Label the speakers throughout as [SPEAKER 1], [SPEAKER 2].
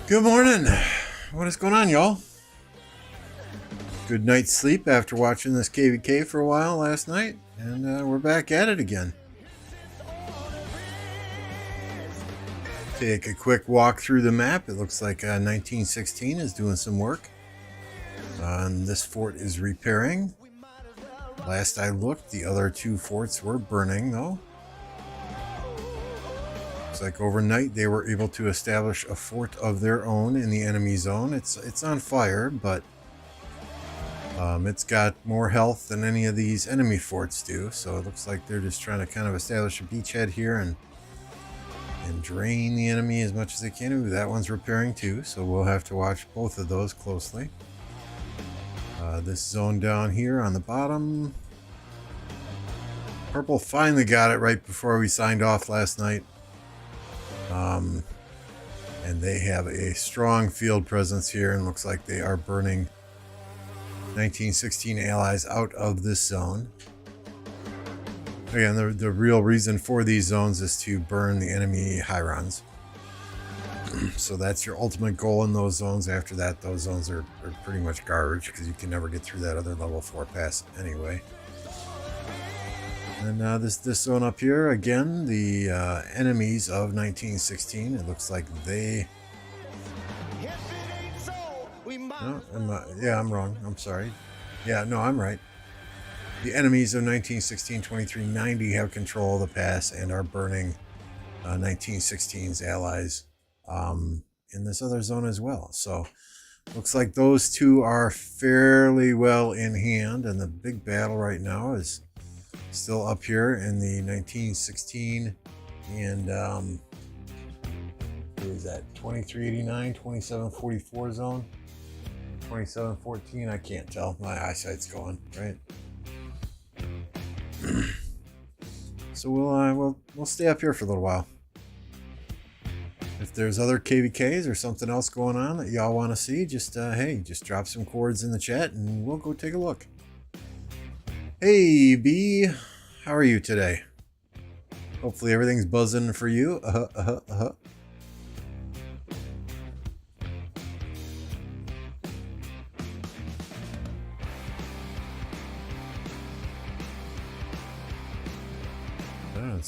[SPEAKER 1] Good morning. What is going on, y'all? Good night's sleep after watching this KvK for a while last night, and we're back at it again. Take a quick walk through the map. It looks like 1916 is doing some work. And this fort is repairing. Last I looked, the other two forts were burning, though. Like overnight they were able to establish a fort of their own in the enemy zone. It's on fire, but it's got more health than any of these enemy forts do, so it looks like they're just trying to kind of establish a beachhead here and drain the enemy as much as they can. Ooh, that one's repairing too, so we'll have to watch both of those closely. This zone down here on the bottom, Purple finally got it right before we signed off last night. And they have a strong field presence here, and looks like they are burning 1916 allies out of this zone. Again, the real reason for these zones is to burn the enemy Hirons. So that's your ultimate goal in those zones. After that, those zones are pretty much garbage because you can never get through that other level 4 pass anyway. And this zone up here, again, the enemies of 1916. It looks like they... No, I'm wrong. I'm sorry. Yeah, no, I'm right. The enemies of 1916-2390 have control of the pass and are burning 1916's allies in this other zone as well. So looks like those two are fairly well in hand, and the big battle right now is still up here in the 1916 and what is that, 2389, 2744 zone, 2714. I can't tell. My eyesight's going right. So we'll stay up here for a little while. If there's other KvKs or something else going on that y'all want to see, just hey, just drop some chords in the chat and we'll go take a look. Hey B, how are you today? Hopefully everything's buzzing for you.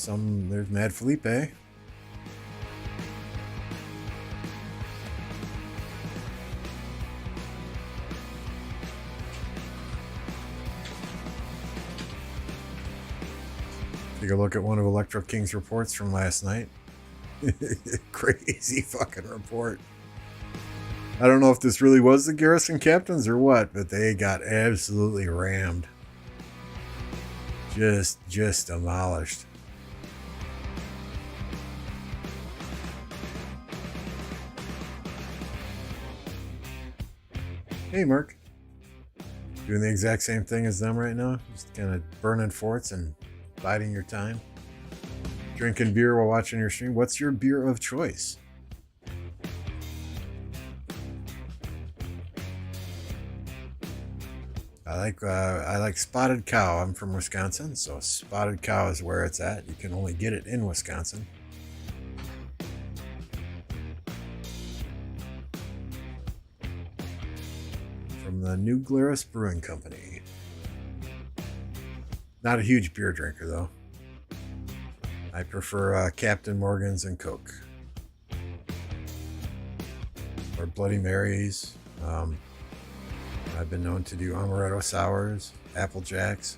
[SPEAKER 1] There's Mad Felipe. Take a look at one of Electro King's reports from last night. Crazy fucking report. I don't know if this really was the garrison captains or what, but they got absolutely rammed. Just demolished. Hey, Merc. Doing the exact same thing as them right now. Just kind of burning forts and biding your time. Drinking beer while watching your stream. What's your beer of choice? I like Spotted Cow. I'm from Wisconsin, so Spotted Cow is where it's at. You can only get it in Wisconsin. From the New Glarus Brewing Company. Not a huge beer drinker, though. I prefer Captain Morgan's and Coke. Or Bloody Marys. I've been known to do Amaretto Sours, Apple Jacks.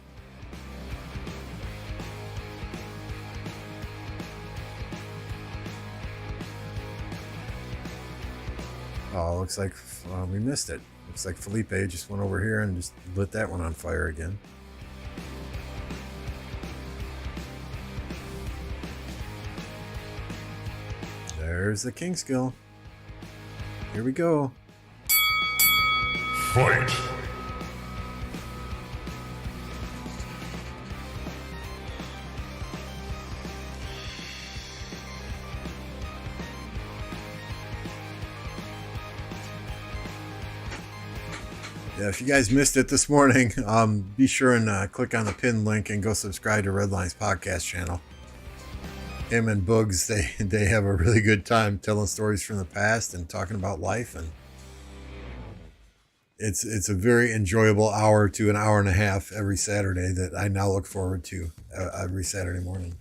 [SPEAKER 1] Oh, looks like we missed it. Looks like Felipe just went over here and just lit that one on fire again. There's the king skill. Here we go.
[SPEAKER 2] Fight!
[SPEAKER 1] Yeah, if you guys missed it this morning, be sure and click on the pinned link and go subscribe to Redline's podcast channel. Him and Boogs, they have a really good time telling stories from the past and talking about life, and it's a very enjoyable hour to an hour and a half every Saturday that I now look forward to every Saturday morning.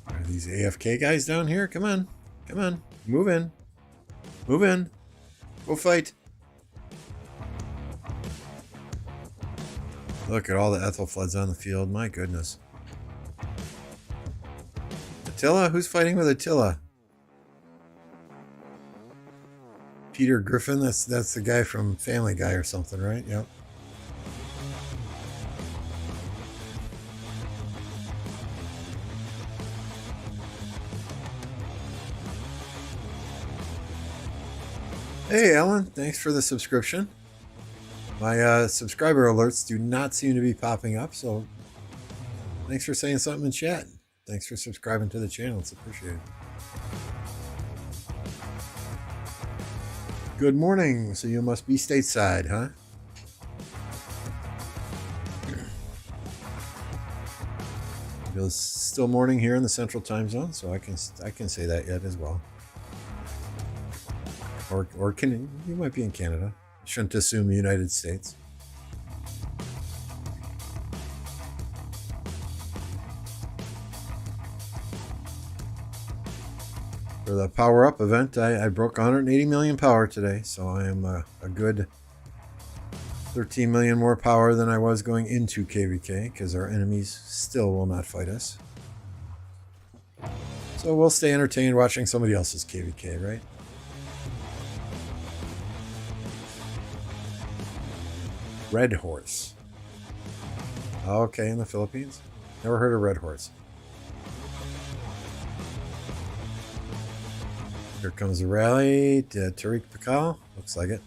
[SPEAKER 1] Are these AFK guys down here? Come on, move in. Move in. Go fight. Look at all the Ethelfloods on the field. My goodness. Attila? Who's fighting with Attila? Peter Griffin? That's the guy from Family Guy or something, right? Yep. Hey, Ellen, thanks for the subscription. My subscriber alerts do not seem to be popping up, so thanks for saying something in chat. Thanks for subscribing to the channel. It's appreciated. Good morning. So you must be stateside, huh? It was still morning here in the Central Time Zone, so I can say that yet as well. Or can you might be in Canada. Shouldn't assume the United States. For the Power Up event, I broke 180 million power today, so I am a good 13 million more power than I was going into KvK, because our enemies still will not fight us. So we'll stay entertained watching somebody else's KvK, right? Red Horse. Okay, in the Philippines. Never heard of Red Horse. Here comes the rally to Tariq Pakal. Looks like it.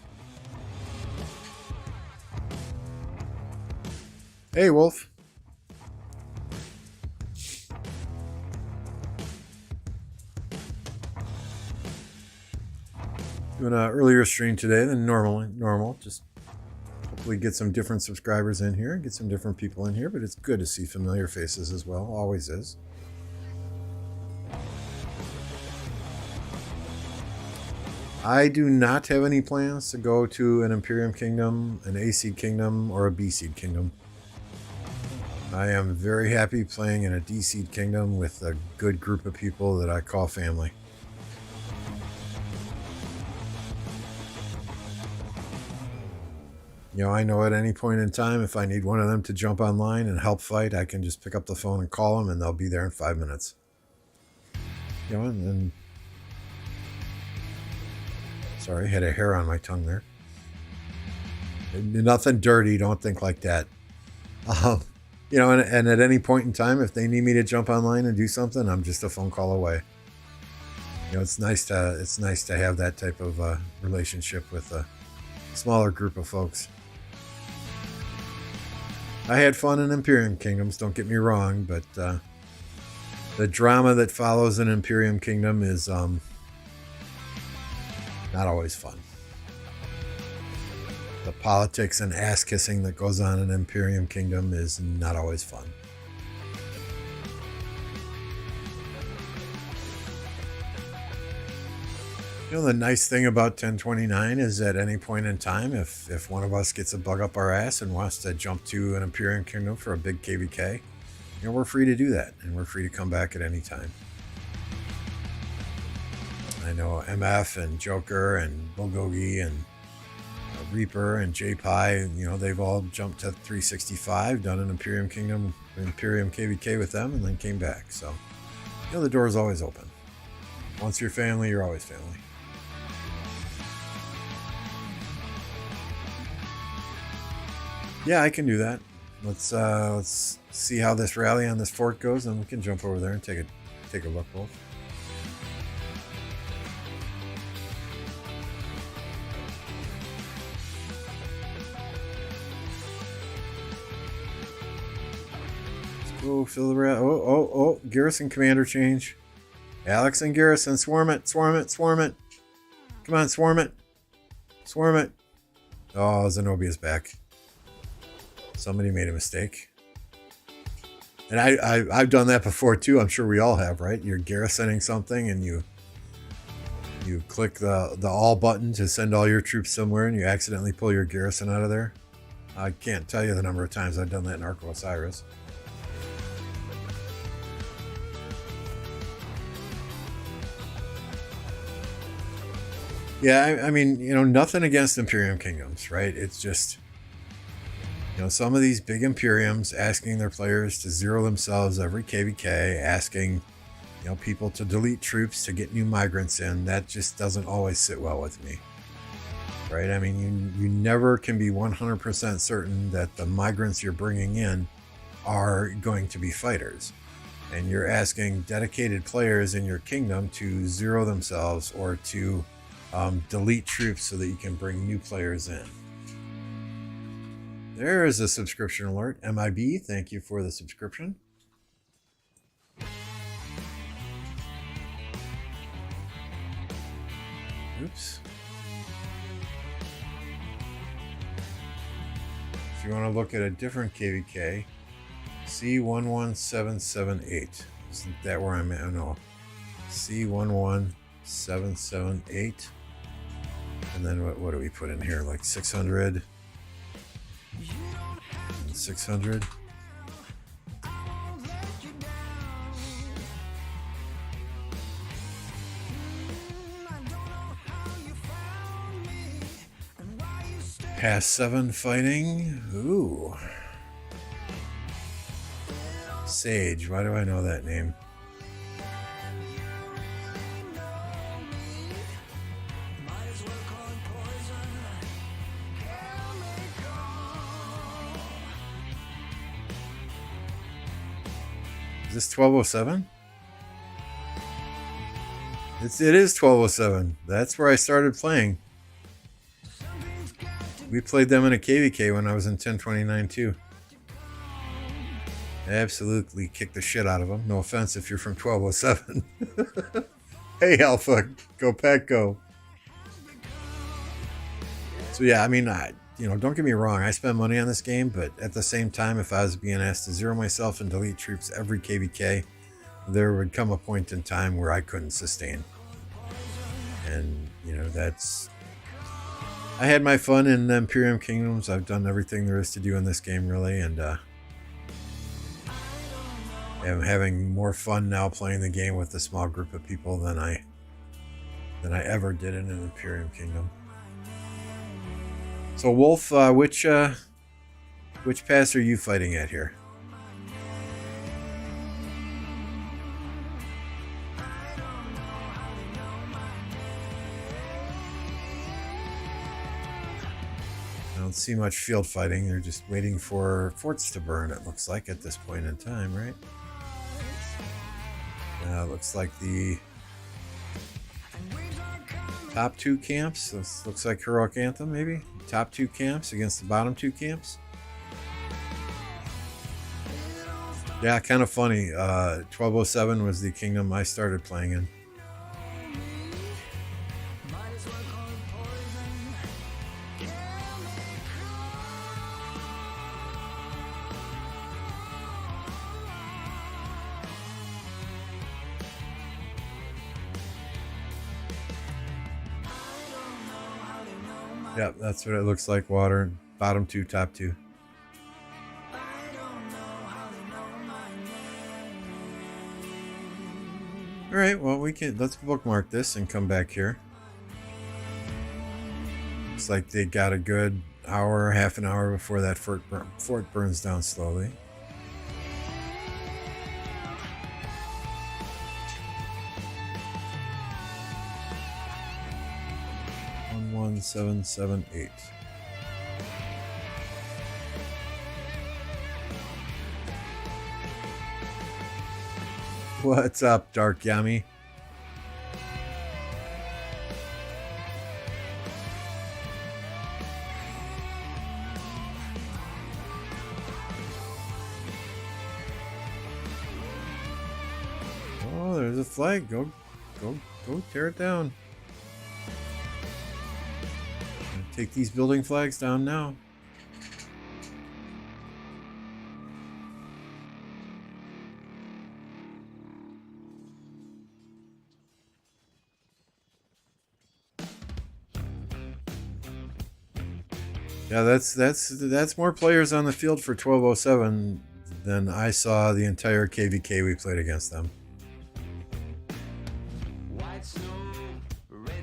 [SPEAKER 1] Hey, Wolf. Doing an earlier stream today than normal. Just hopefully get some different subscribers in here, get some different people in here, but it's good to see familiar faces as well. Always is. I do not have any plans to go to an Imperium Kingdom, an A Seed Kingdom, or a B Seed Kingdom. I am very happy playing in a D Seed Kingdom with a good group of people that I call family. You know, I know at any point in time, if I need one of them to jump online and help fight, I can just pick up the phone and call them, and they'll be there in 5 minutes. You know, and sorry, had a hair on my tongue there. Nothing dirty, don't think like that. You know, and at any point in time, if they need me to jump online and do something, I'm just a phone call away. You know, it's nice to have that type of relationship with a smaller group of folks. I had fun in Imperium Kingdoms, don't get me wrong, but the drama that follows an Imperium Kingdom is not always fun. The politics and ass-kissing that goes on in Imperium Kingdom is not always fun. You know, the nice thing about 1029 is at any point in time, if one of us gets a bug up our ass and wants to jump to an Imperium Kingdom for a big KvK, you know, we're free to do that, and we're free to come back at any time. I know MF and Joker and Bulgogi and Reaper and J-Pie, you know, they've all jumped to 365, done an Imperium Kingdom, Imperium KvK with them, and then came back. So, you know, the door is always open. Once you're family, you're always family. Yeah, I can do that. Let's see how this rally on this fort goes, and we can jump over there and take a look, Wolf. Let's go fill the rally. Oh! Garrison commander change. Alex and Garrison, swarm it, swarm it, swarm it. Come on, swarm it, swarm it. Oh, Zenobia's back. Somebody made a mistake. And I've done that before too. I'm sure we all have, right? You're garrisoning something and you click the all button to send all your troops somewhere and you accidentally pull your garrison out of there. I can't tell you the number of times I've done that in Arco Osiris. Yeah, I mean, nothing against Imperium Kingdoms, right? It's just, some of these big Imperiums asking their players to zero themselves every KvK, asking, people to delete troops to get new migrants in, that just doesn't always sit well with me, right? I mean, you never can be 100% certain that the migrants you're bringing in are going to be fighters. And you're asking dedicated players in your kingdom to zero themselves or to delete troops so that you can bring new players in. There is a subscription alert. MIB, thank you for the subscription. Oops. If you want to look at a different KvK, C11778. Isn't that where I'm at? No. C11778. And then what do we put in here? Like 600 and 600. Past 7 fighting. Ooh. Sage. Why do I know that name? Is this 1207? It is 1207. That's where I started playing. We played them in a KvK when I was in 1029 too. I absolutely kicked the shit out of them. No offense if you're from 1207. Hey Alpha, go Pack go. So yeah, I mean, don't get me wrong. I spend money on this game, but at the same time, if I was being asked to zero myself and delete troops every KvK, there would come a point in time where I couldn't sustain. And, that's... I had my fun in Imperium Kingdoms. I've done everything there is to do in this game, really, and I'm having more fun now playing the game with a small group of people than I ever did in an Imperium Kingdom. So, Wolf, which pass are you fighting at here? I don't see much field fighting. They're just waiting for forts to burn, it looks like, at this point in time, right? Looks like the top 2 camps. This looks like Heroic Anthem, maybe? Top 2 camps against the bottom 2 camps. Yeah, kind of funny. 1207 was the kingdom I started playing in. Yep, that's what it looks like. Water, bottom 2, top 2. All right, well, let's bookmark this and come back here. Looks like they got a good hour, half an hour before that fort burns down slowly. .11778. What's up, Dark Yami? Oh, there's a flag. Go tear it down. Take these building flags down now. Yeah, that's more players on the field for 1207 than I saw the entire KvK we played against them.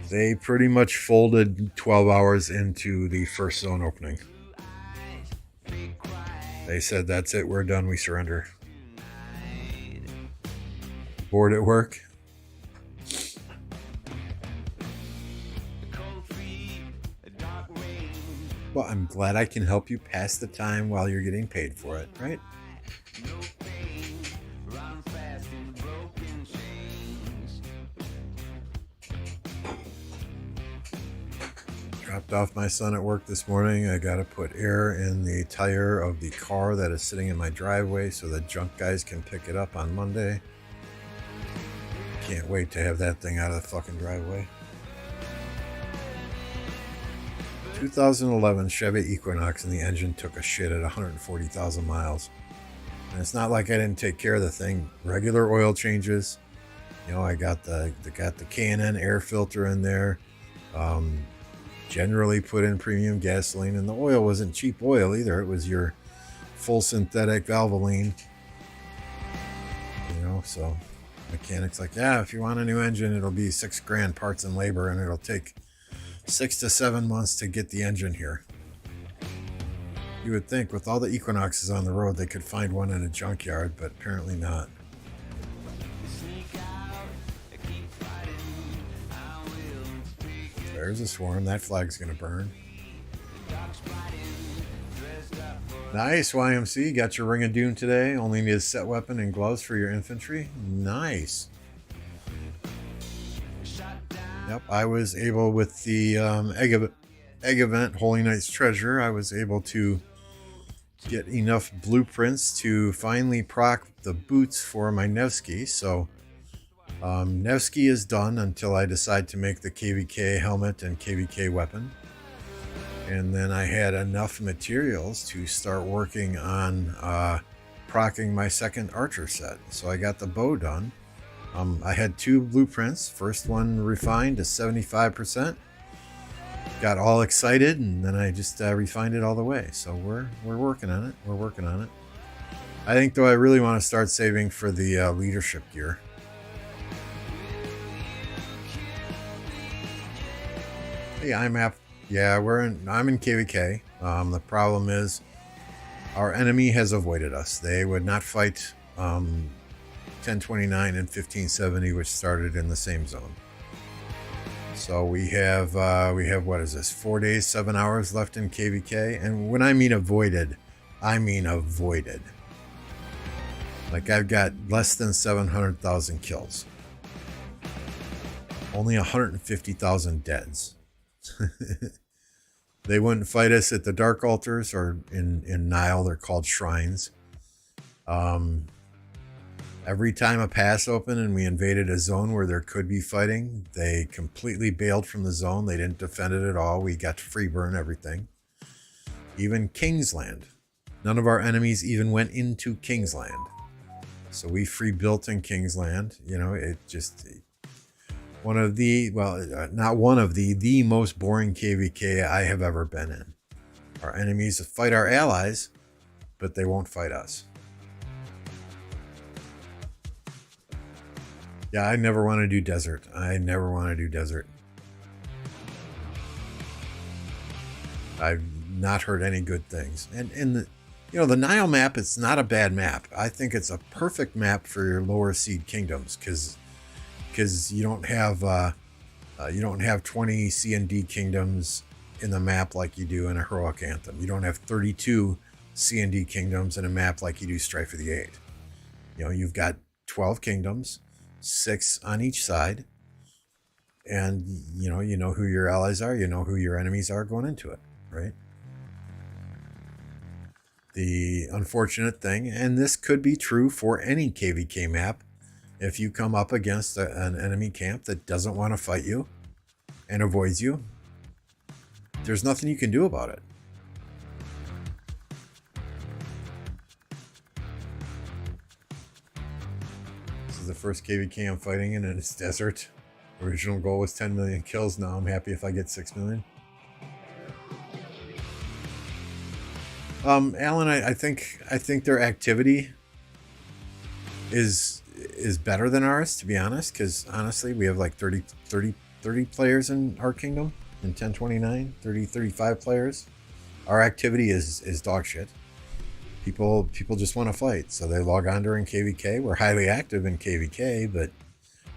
[SPEAKER 1] They pretty much folded 12 hours into the first zone opening. They said, that's it, we're done, we surrender. Bored at work? Well, I'm glad I can help you pass the time while you're getting paid for it, right? Dropped off my son at work this morning. I got to put air in the tire of the car that is sitting in my driveway so the junk guys can pick it up on Monday. Can't wait to have that thing out of the fucking driveway. 2011 Chevy Equinox, and the engine took a shit at 140,000 miles. And it's not like I didn't take care of the thing. Regular oil changes. You know, I got the K&N air filter in there. Generally put in premium gasoline, and the oil wasn't cheap oil either. It was your full synthetic Valvoline. You know, so mechanic's like, yeah, if you want a new engine, it'll be $6,000 parts and labor, and it'll take 6 to 7 months to get the engine here. You would think with all the Equinoxes on the road, they could find one in a junkyard, but apparently not. There's a swarm. That flag's going to burn. Nice, YMC. Got your Ring of Doom today. Only need a set weapon and gloves for your infantry. Nice. Yep, I was able with the egg event, Holy Knight's Treasure, I was able to get enough blueprints to finally proc the boots for my Nevsky. So Nevsky is done until I decide to make the KvK helmet and KvK weapon. And then I had enough materials to start working on procking my second archer set. So I got the bow done. I had 2 blueprints. First one refined to 75%. Got all excited, and then I just refined it all the way. So we're working on it. We're working on it. I think, though, I really want to start saving for the leadership gear. Hey, IMAP. Yeah, I'm in KvK. The problem is our enemy has avoided us. They would not fight 1029 and 1570, which started in the same zone. So we have what is this? 4 days, 7 hours left in KvK, and when I mean avoided, I mean avoided. Like I've got less than 700,000 kills, only 150,000 deads. They wouldn't fight us at the Dark Altars, or in Nile, they're called shrines. Every time a pass opened and we invaded a zone where there could be fighting, they completely bailed from the zone. They didn't defend it at all. We got to free burn everything. Even Kingsland. None of our enemies even went into Kingsland. So we free built in Kingsland. You know, it just... one of the, well, not one of the most boring KvK I have ever been in. Our enemies fight our allies, but they won't fight us. Yeah, I never want to do desert. I never want to do desert. I've not heard any good things. And the, you know, the Nile map, it's not a bad map. I think it's a perfect map for your lower seed kingdoms, because you don't have 20 C&D kingdoms in the map like you do in a Heroic Anthem. You don't have 32 C&D kingdoms in a map like you do Strife of the Eight. You know, you've got 12 kingdoms, 6 on each side, and you know who your allies are, you know who your enemies are going into it, right? The unfortunate thing, and this could be true for any KvK map, if you come up against an enemy camp that doesn't want to fight you and avoids you, there's nothing you can do about it. This is the first KvK I'm fighting in, and it's desert. Original goal was 10 million kills. Now I'm happy if I get 6 million. Alan, I think their activity is better than ours, to be honest, because honestly, we have like 30 players in our kingdom in 1029, 35 players. Our activity is dog shit. People just want to fight, so they log on during KvK. We're highly active in KvK, but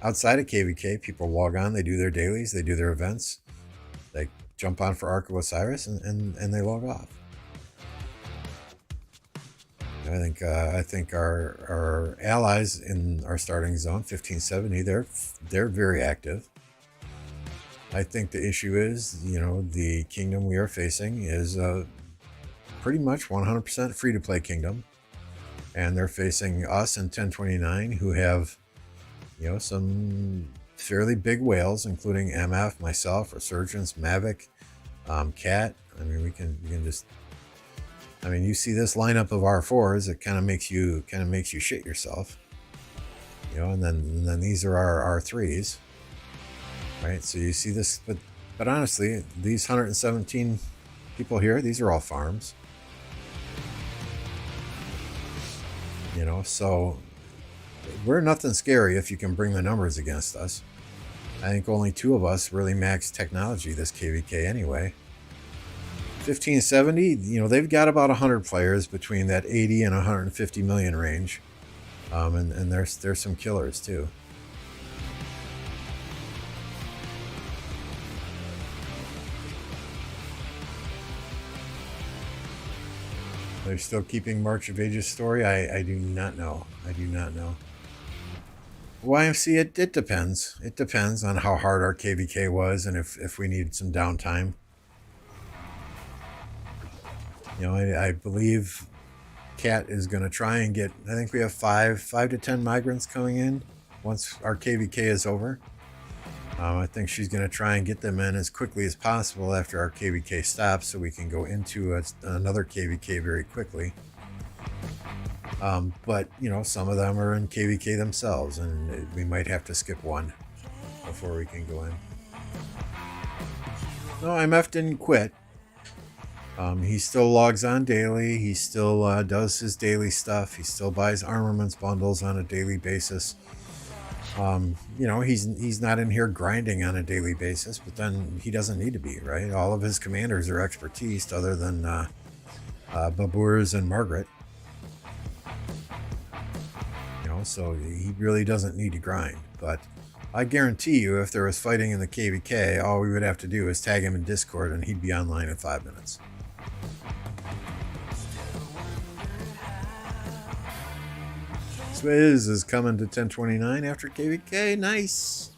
[SPEAKER 1] outside of KvK, people log on, they do their dailies, they do their events, they jump on for Ark of Osiris, and they log off. I think our allies in our starting zone, 1570, they're very active. I think the issue is, the kingdom we are facing is pretty much 100% free-to-play kingdom, and they're facing us in 1029, who have, some fairly big whales, including MF, myself, Resurgence, Mavic, Cat. I mean, we can just. I mean, you see this lineup of R4s, it kind of makes you shit yourself, and then these are our R3s, right? So you see this, but honestly, these 117 people here, these are all farms, so we're nothing scary if you can bring the numbers against us. I think only 2 of us really max technology this KvK anyway. 1570, they've got about 100 players between that 80 and 150 million range, and there's some killers too. They're still keeping March of Ages story. I do not know. YMC, it depends. It depends on how hard our KvK was and if we need some downtime. I believe Cat is going to try and get, I think we have 5 to 10 migrants coming in once our KvK is over. I think she's going to try and get them in as quickly as possible after our KvK stops, so we can go into another KvK very quickly. But, some of them are in KvK themselves, and we might have to skip one before we can go in. No, MF didn't quit. He still logs on daily. He still does his daily stuff. He still buys armaments bundles on a daily basis. He's not in here grinding on a daily basis, but then he doesn't need to be, right? All of his commanders are expertise, other than Babur's and Margaret. So he really doesn't need to grind. But I guarantee you, if there was fighting in the KvK, all we would have to do is tag him in Discord, and he'd be online in 5 minutes. Swizz is coming to 1029 after KvK. Nice.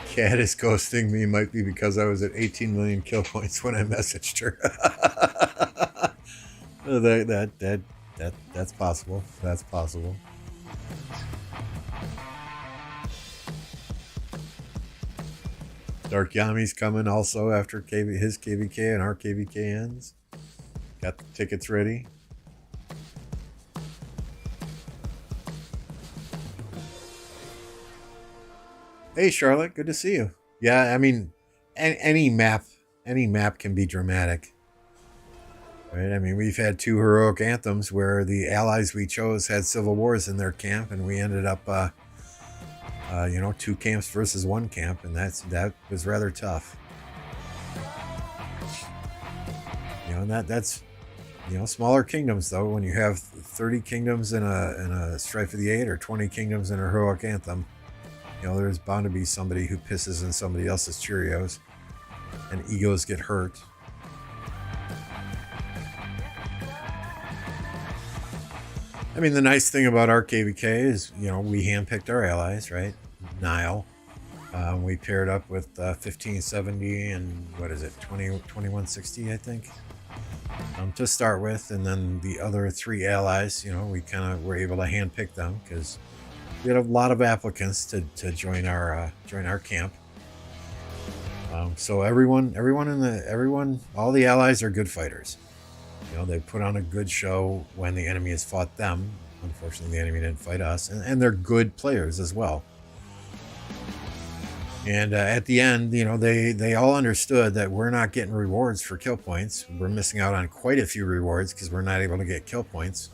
[SPEAKER 1] Cat is ghosting me. Might be because I was at 18 million kill points when I messaged her. That's possible. That's possible. Dark Yami's coming also after his KvK and our KvK ends. Got the tickets ready. Hey Charlotte, good to see you. Yeah, I mean, any map can be dramatic, right? I mean, we've had 2 heroic anthems where the allies we chose had civil wars in their camp, and we ended up, 2 camps versus 1 camp, and that was rather tough. And that's smaller kingdoms though. When you have 30 kingdoms in a Strife of the Eight, or 20 kingdoms in a heroic anthem, there's bound to be somebody who pisses in somebody else's Cheerios, and egos get hurt. I mean, the nice thing about our KvK is, you know, we handpicked our allies, right? Nile. We paired up with 1570 and what is it, 2160, I think, to start with. And then the other 3 allies, you know, we kind of were able to handpick them because we had a lot of applicants to join our camp. So all the allies are good fighters. You know, they put on a good show when the enemy has fought them. Unfortunately, the enemy didn't fight us, and they're good players as well. And at the end, you know, they all understood that we're not getting rewards for kill points. We're missing out on quite a few rewards because we're not able to get kill points.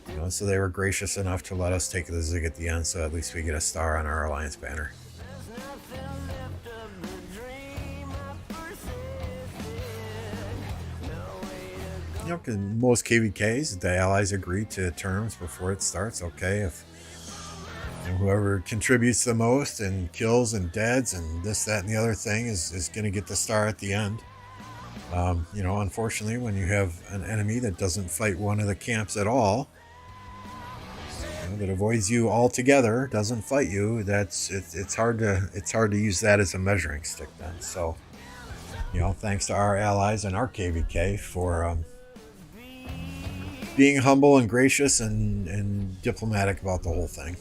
[SPEAKER 1] You know, so they were gracious enough to let us take the zig at the end, so at least we get a star on our alliance banner. You know, because most KvKs, the allies agree to terms before it starts. Okay, if you know, whoever contributes the most and kills and deads and this, that, and the other thing is going to get the star at the end. You know, unfortunately, when you have an enemy that doesn't fight one of the camps at all, you know, that avoids you altogether, doesn't fight you, it's hard to use that as a measuring stick then. So, you know, thanks to our allies and our KvK for being humble and gracious and diplomatic about the whole thing.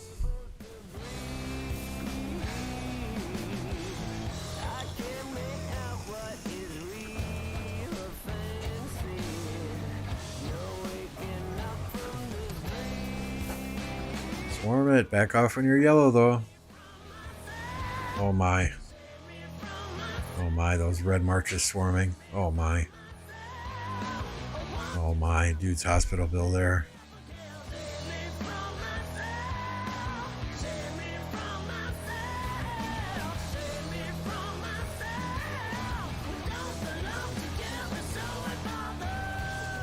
[SPEAKER 1] Swarm it. Back off when you're yellow, though. Oh my. Oh my, those red marches swarming. Oh my. Oh my, dude's hospital bill there.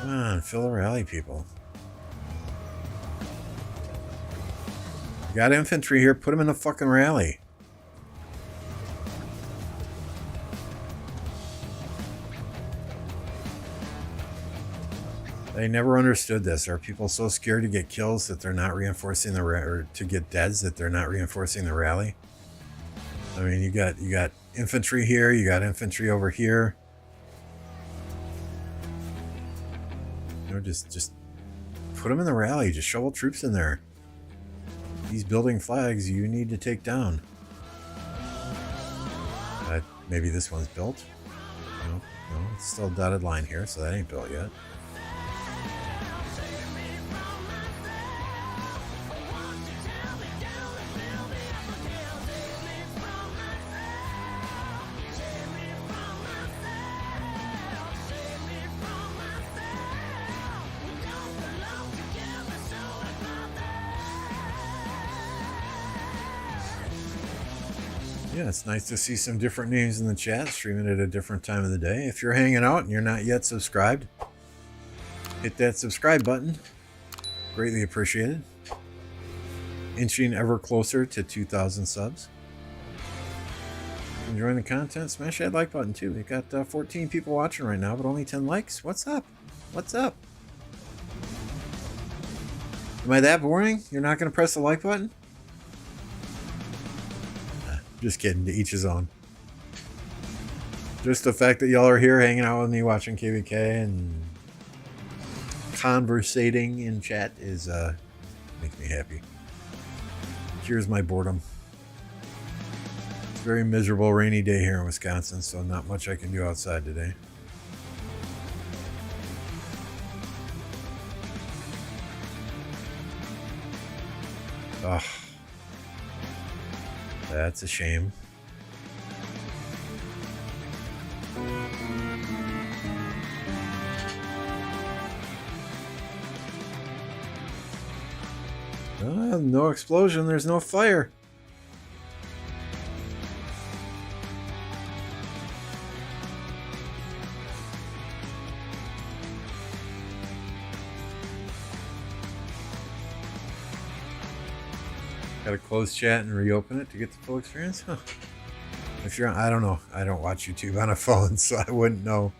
[SPEAKER 1] Come on, fill the rally, people. You got infantry here, put them in the fucking rally. They never understood this. Are people so scared to get kills that they're not reinforcing or to get deads that they're not reinforcing the rally? I mean, you got infantry here, you got infantry over here. You know, just put them in the rally. Just shovel troops in there. These building flags you need to take down. Maybe this one's built. No, it's still a dotted line here, so that ain't built yet. Yeah, it's nice to see some different names in the chat, streaming at a different time of the day. If you're hanging out and you're not yet subscribed, hit that subscribe button. Greatly appreciated. Inching ever closer to 2,000 subs. Enjoying the content? Smash that like button too. We've got 14 people watching right now, but only 10 likes. What's up? What's up? Am I that boring? You're not going to press the like button? Just kidding, to each his own. Just the fact that y'all are here hanging out with me watching KvK and conversating in chat is makes me happy. Cures my boredom. It's a very miserable rainy day here in Wisconsin, so not much I can do outside today. Ugh. That's a shame. No explosion, there's no fire. Gotta close chat and reopen it to get the full experience? Huh. If you're on, I don't know. I don't watch YouTube on a phone, so I wouldn't know.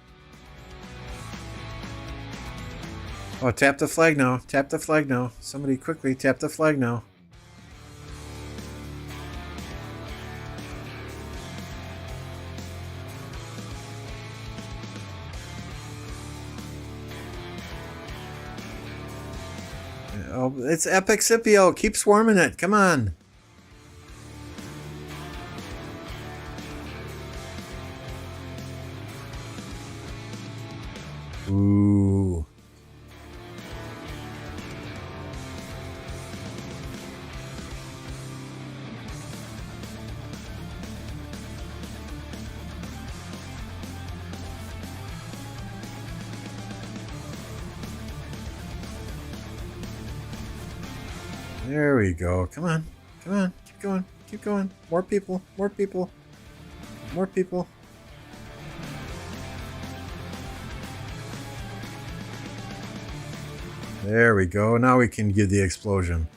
[SPEAKER 1] Oh, tap the flag now. Tap the flag now. Somebody quickly tap the flag now. Oh, it's Epic Scipio. Keep swarming it. Come on. Ooh. There we go. Come on. Come on. Keep going. Keep going. More people. More people. More people. There we go. Now we can give the explosion.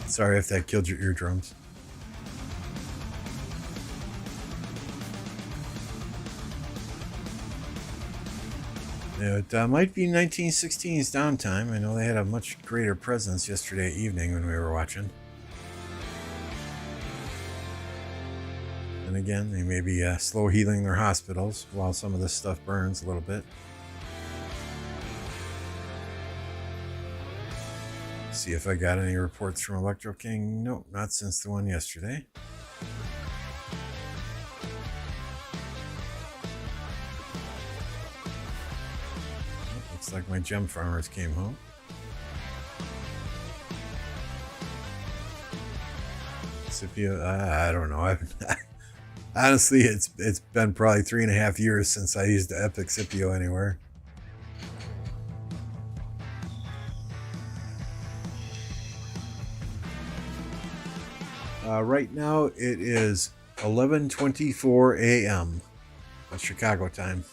[SPEAKER 1] Sorry if that killed your eardrums. It might be 1916's downtime. I know they had a much greater presence yesterday evening when we were watching. And again, they may be slow healing their hospitals while some of this stuff burns a little bit. See if I got any reports from Electro King. Nope, not since the one yesterday. Looks like my gem farmers came home. Scipio, I don't know. Honestly, it's been probably 3.5 years since I used the Epic Scipio anywhere. Right now it is 11:24 a.m. That's Chicago time.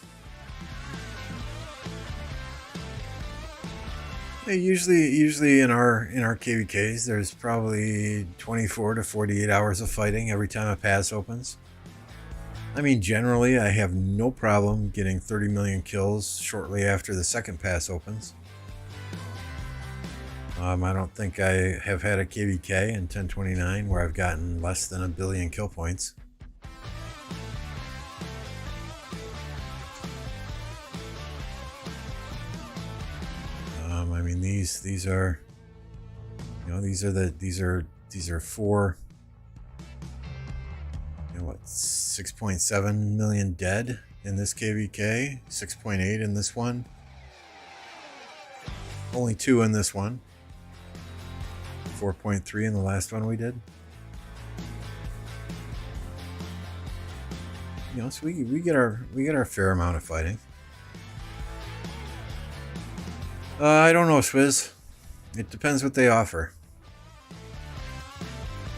[SPEAKER 1] Usually in our KvKs, there's probably 24 to 48 hours of fighting every time a pass opens. I mean, generally, I have no problem getting 30 million kills shortly after the second pass opens. I don't think I have had a KvK in 1029 where I've gotten less than 1 billion kill points. I mean, these are, you know, these are 4, you know, what, 6.7 million dead in this KvK, 6.8 in this one, only 2 in this one, 4.3 in the last one we did. You know, so we get our fair amount of fighting. I don't know, Swizz. It depends what they offer.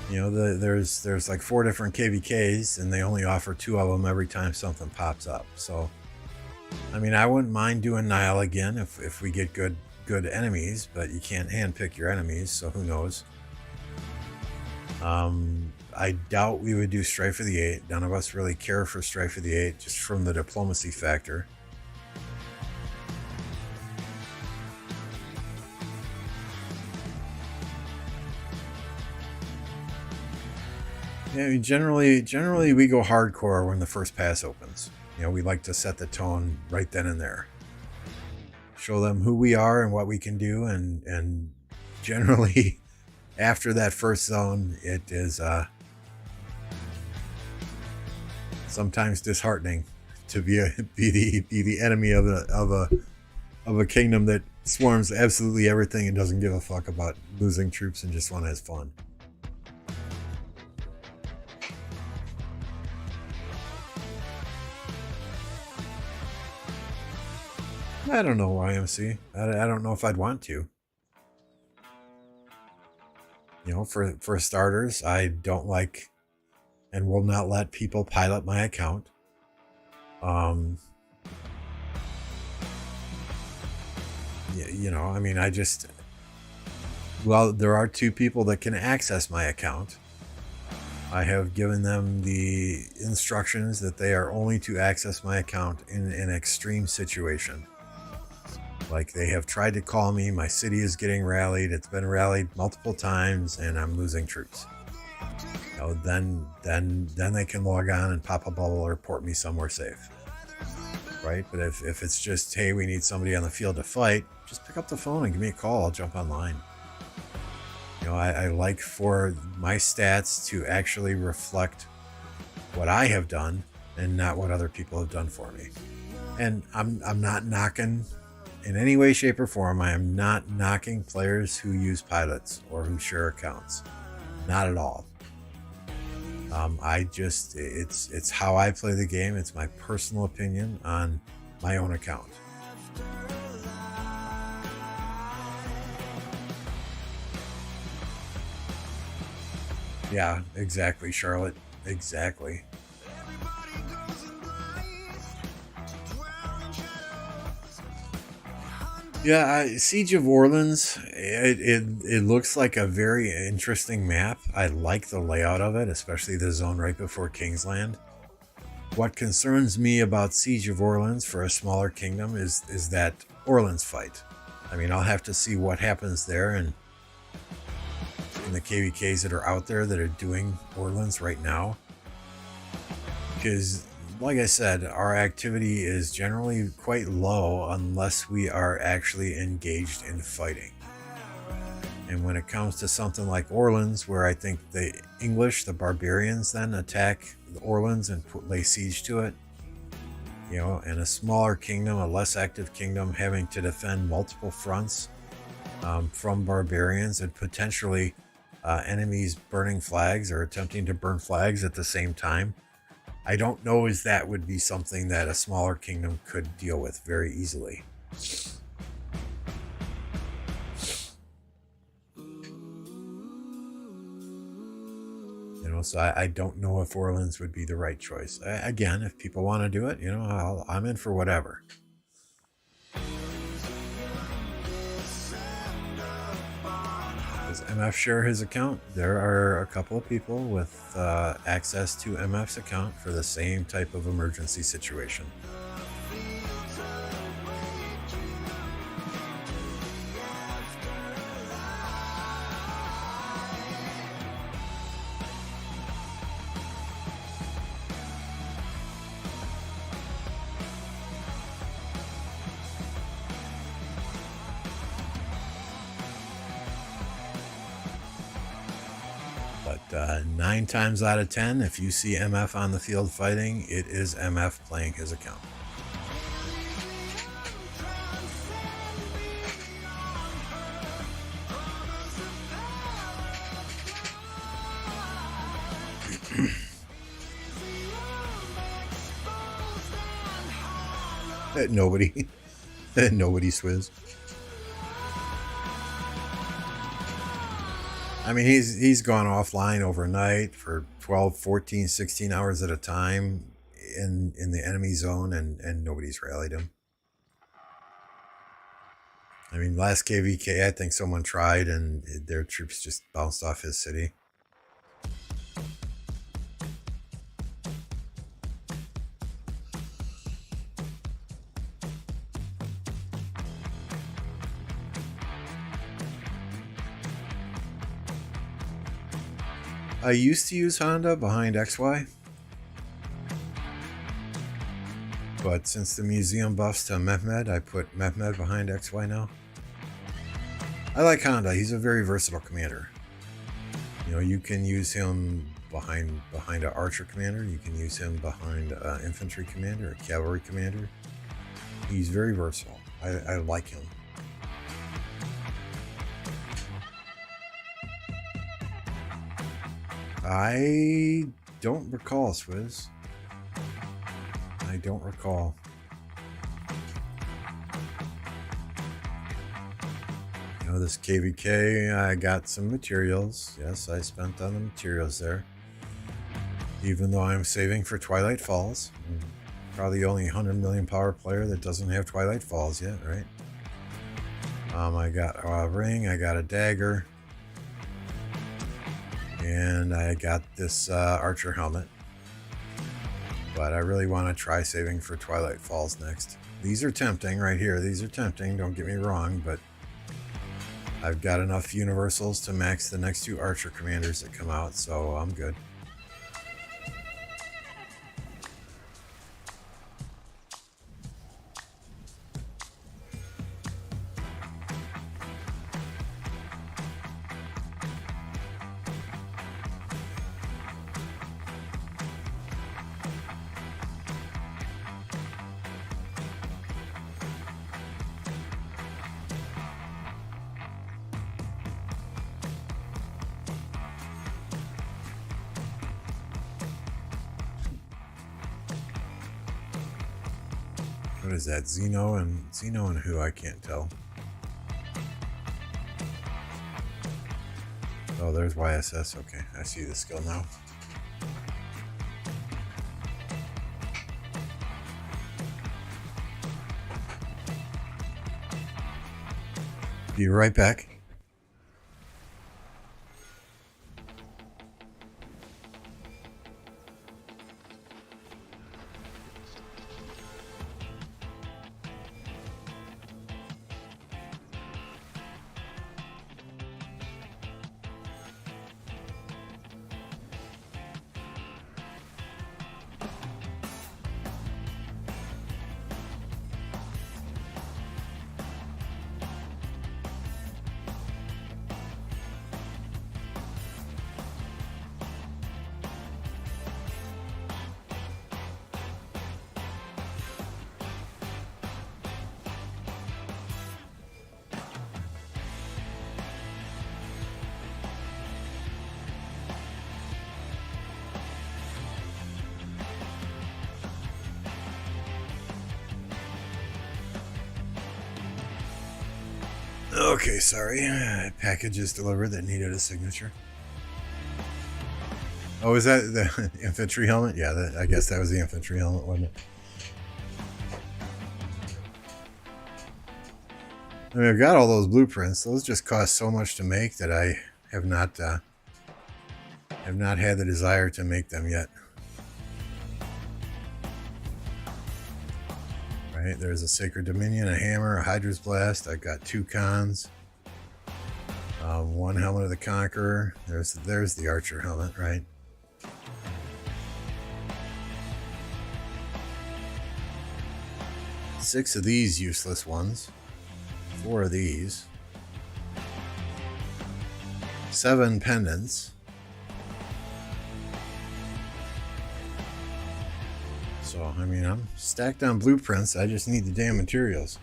[SPEAKER 1] You know, there's like 4 different KvKs, and they only offer 2 of them every time something pops up. So, I mean, I wouldn't mind doing Nile again if we get good enemies, but you can't handpick your enemies, so who knows. I doubt we would do Strife of the 8. None of us really care for Strife of the 8, just from the diplomacy factor. Yeah, I mean, generally we go hardcore when the first pass opens. You know, we like to set the tone right then and there. Show them who we are and what we can do, and generally after that first zone, it is sometimes disheartening to be the enemy of a kingdom that swarms absolutely everything and doesn't give a fuck about losing troops and just want to have fun. I don't know, YMC. I don't know if I'd want to. You know, for starters, I don't like and will not let people pilot my account. You know, I mean, well, there are 2 people that can access my account. I have given them the instructions that they are only to access my account in an extreme situation. Like, they have tried to call me, my city is getting rallied, it's been rallied multiple times, and I'm losing troops. You know, then they can log on and pop a bubble or port me somewhere safe. Right? But if it's just, hey, we need somebody on the field to fight, just pick up the phone and give me a call, I'll jump online. You know, I like for my stats to actually reflect what I have done and not what other people have done for me. And I'm not knocking in any way, shape, or form. I am not knocking players who use pilots or who share accounts. Not at all. It's how I play the game. It's my personal opinion on my own account. Yeah, exactly, Charlotte. Exactly. Yeah, Siege of Orleans, it looks like a very interesting map. I like the layout of it, especially the zone right before Kingsland. What concerns me about Siege of Orleans for a smaller kingdom is that Orleans fight. I mean, I'll have to see what happens there, and in the KvKs that are out there that are doing Orleans right now. Because, like I said, our activity is generally quite low unless we are actually engaged in fighting. And when it comes to something like Orleans, where I think the English, the barbarians, then attack Orleans and lay siege to it, you know, and a smaller kingdom, a less active kingdom, having to defend multiple fronts from barbarians and potentially enemies burning flags or attempting to burn flags at the same time. I don't know if that would be something that a smaller kingdom could deal with very easily. You know, so I don't know if Orleans would be the right choice. Again, if people want to do it, you know, I'm in for whatever. Does MF share his account? There are a couple of people with access to MF's account for the same type of emergency situation. But 9 times out of 10, if you see MF on the field fighting, it is MF playing his account. Nobody swizz. I mean, he's gone offline overnight for 12, 14, 16 hours at a time in the enemy zone, and nobody's rallied him. I mean, last KvK, I think someone tried, and their troops just bounced off his city. I used to use Honda behind XY, but since the museum buffs to Mehmed, I put Mehmed behind XY now. I like Honda. He's a very versatile commander. You know, you can use him behind an archer commander. You can use him behind an infantry commander, a cavalry commander. He's very versatile. I like him. I don't recall, Swizz. I don't recall. You know, this KvK, I got some materials. Yes, I spent on the materials there. Even though I'm saving for Twilight Falls. I'm probably the only 100 million power player that doesn't have Twilight Falls yet, right? I got a ring, I got a dagger. And I got this archer helmet. But I really want to try saving for Twilight Falls next. These are tempting right here. These are tempting, don't get me wrong, but I've got enough universals to max the next 2 archer commanders that come out, so I'm good. What is that? Xeno and who? I can't tell. Oh, there's YSS. Okay, I see the skill now. Be right back. Okay, sorry. Package is delivered that needed a signature. Oh, is that the infantry helmet? Yeah, I guess that was the infantry helmet, wasn't it? I mean, I've got all those blueprints. Those just cost so much to make that I have not had the desire to make them yet. Right, there's a Sacred Dominion, a hammer, a Hydra's Blast. I've got 2 cons. 1 Helmet of the Conqueror. There's the Archer helmet, right? Six of these useless ones. 4 of these. 7 pendants. So, I mean, I'm stacked on blueprints. I just need the damn materials.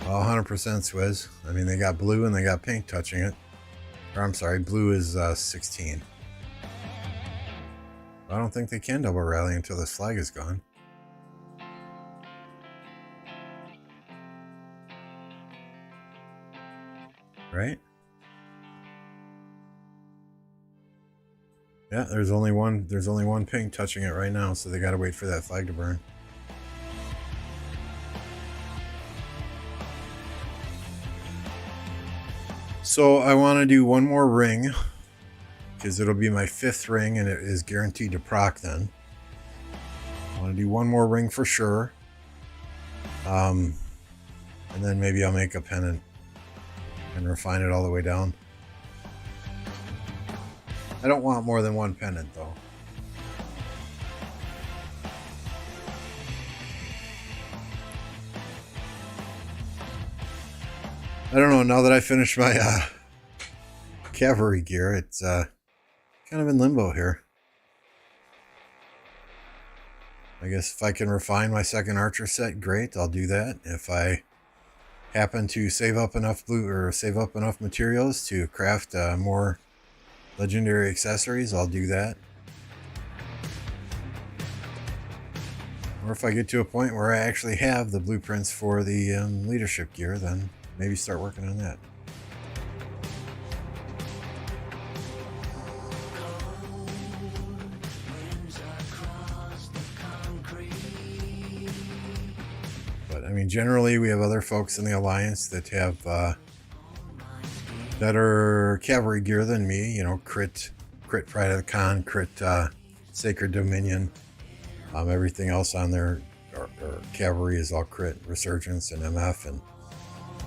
[SPEAKER 1] All 100% Swizz. I mean, they got blue and they got pink touching it. Or, I'm sorry, blue is 16. I don't think they can double rally until this flag is gone. Right? Yeah, there's only one pink touching it right now, so they gotta wait for that flag to burn. So I want to do one more ring, because it'll be my 5th ring and it is guaranteed to proc then. I want to do one more ring for sure. And then maybe I'll make a pennant and refine it all the way down. I don't want more than 1 pennant though. I don't know, now that I finished my cavalry gear, it's kind of in limbo here. I guess if I can refine my 2nd archer set, great, I'll do that. If I happen to save up enough materials to craft more legendary accessories, I'll do that. Or if I get to a point where I actually have the blueprints for the leadership gear, then maybe start working on that. mean, generally we have other folks in the Alliance that have better cavalry gear than me. You know, crit Pride of the Con, crit Sacred Dominion. Everything else on there, or cavalry, is all crit. Resurgence and MF, and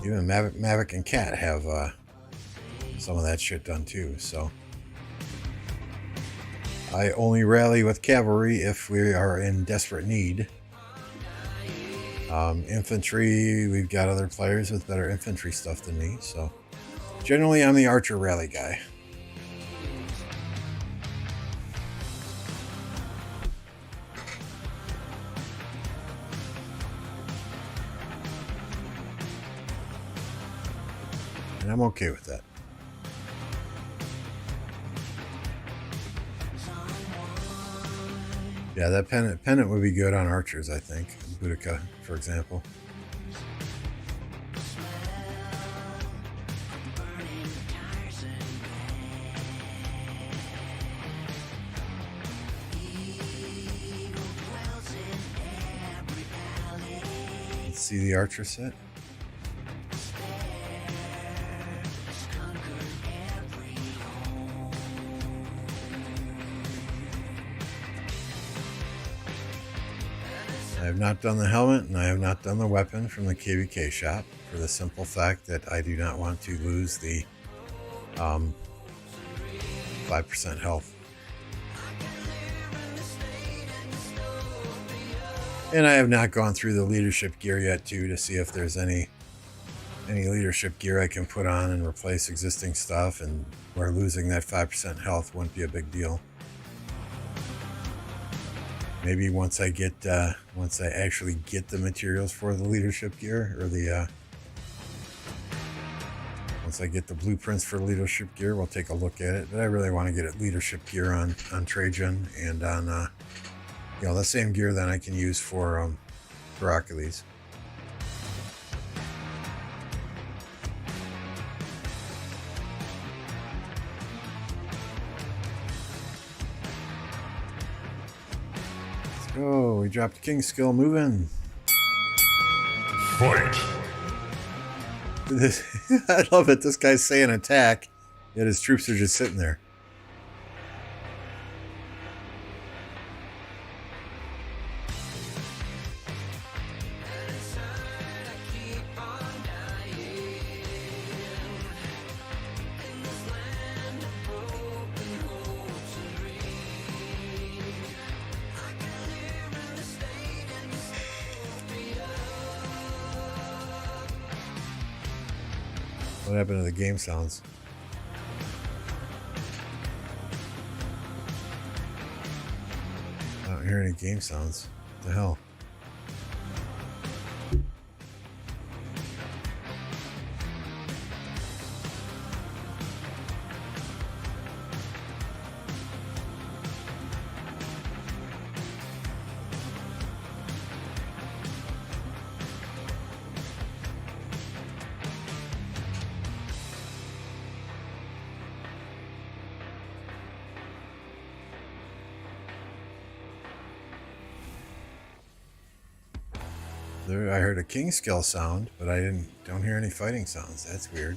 [SPEAKER 1] even Mavic and Cat have some of that shit done too. So I only rally with cavalry if we are in desperate need. Infantry, we've got other players with better infantry stuff than me, so generally I'm the archer rally guy. And I'm okay with that. Yeah, that pennant would be good on archers, I think. Boudica, for example. Let's see the archer set. I have not done the helmet, and I have not done the weapon from the KvK shop, for the simple fact that I do not want to lose the 5% health. And I have not gone through the leadership gear yet too, to see if there's any leadership gear I can put on and replace existing stuff, and where losing that 5% health wouldn't be a big deal. Maybe once I actually get the materials for the leadership gear, or once I get the blueprints for leadership gear, we'll take a look at it. But I really want to get it leadership gear on Trajan, and on the same gear that I can use for Heracles. Oh, we dropped King skill. Move in.
[SPEAKER 2] Fight.
[SPEAKER 1] I love it. This guy's saying attack, yet his troops are just sitting there. What happened to the game sounds? I don't hear any game sounds. What the hell? There, I heard a king skill sound, but I don't hear any fighting sounds. That's weird.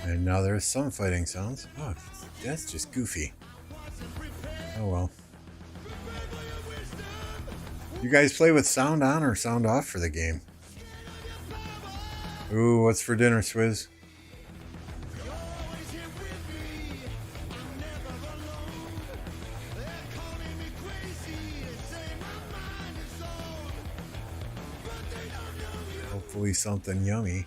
[SPEAKER 1] And now there's some fighting sounds. Oh, that's just goofy. Oh well. You guys play with sound on or sound off for the game? Ooh, what's for dinner, Swizz? Hopefully something yummy.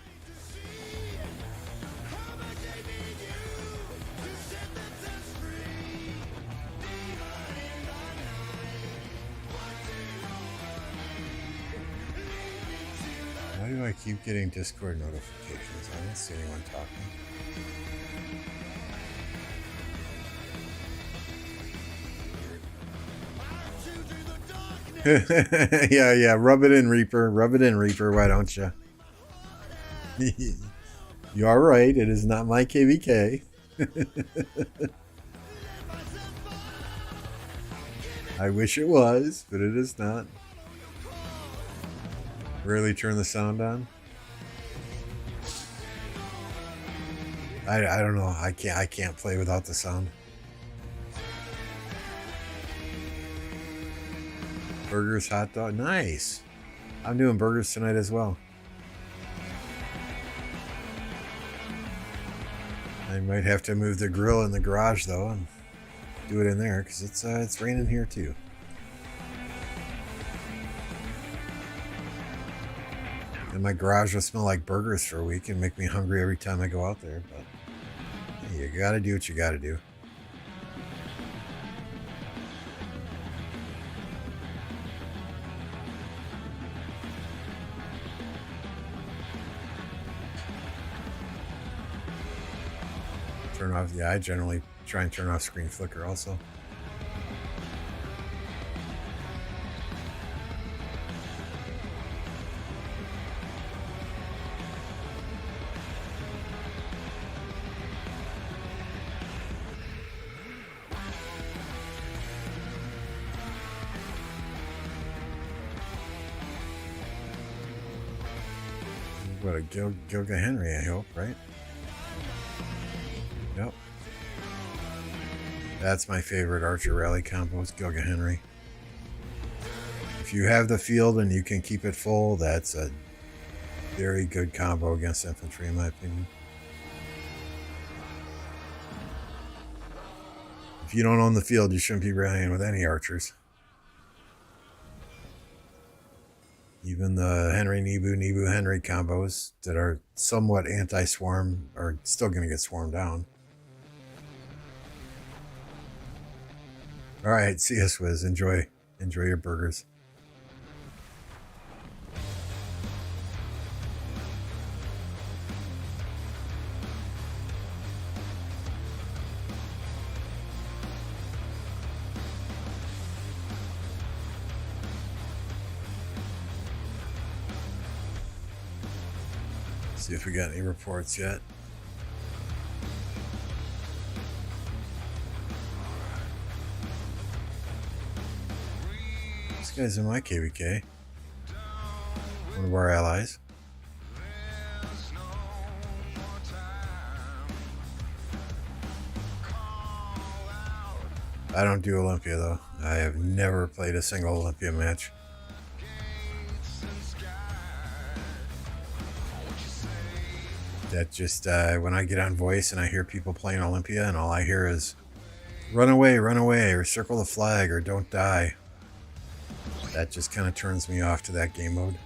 [SPEAKER 1] I keep getting Discord notifications? I don't see anyone talking. Yeah, rub it in, Reaper. Rub it in, Reaper. Why don't you? You are right. It is not my KvK. I wish it was, but it is not. Really turn the sound on? I don't know. I can't play without the sound. Burgers, hot dog. Nice. I'm doing burgers tonight as well. I might have to move the grill in the garage though and do it in there because it's raining here too. And my garage will smell like burgers for a week and make me hungry every time I go out there. But hey, you gotta do what you gotta do. Turn off. Yeah, I generally try and turn off screen flicker also. What a Gilga Henry, I hope, right? Yep. That's my favorite Archer Rally combo is Gilga Henry. If you have the field and you can keep it full, that's a very good combo against infantry, in my opinion. If you don't own the field, you shouldn't be rallying with any archers. Even the Henry Nebu Henry combos that are somewhat anti-swarm are still going to get swarmed down. All right, see you, Swizz. Enjoy your burgers. See if we got any reports yet. This guy's in my KvK. One of our allies. I don't do Olympia though. I have never played a single Olympia match. That just, when I get on voice and I hear people playing Olympia and all I hear is run away, or circle the flag, or don't die. That just kind of turns me off to that game mode.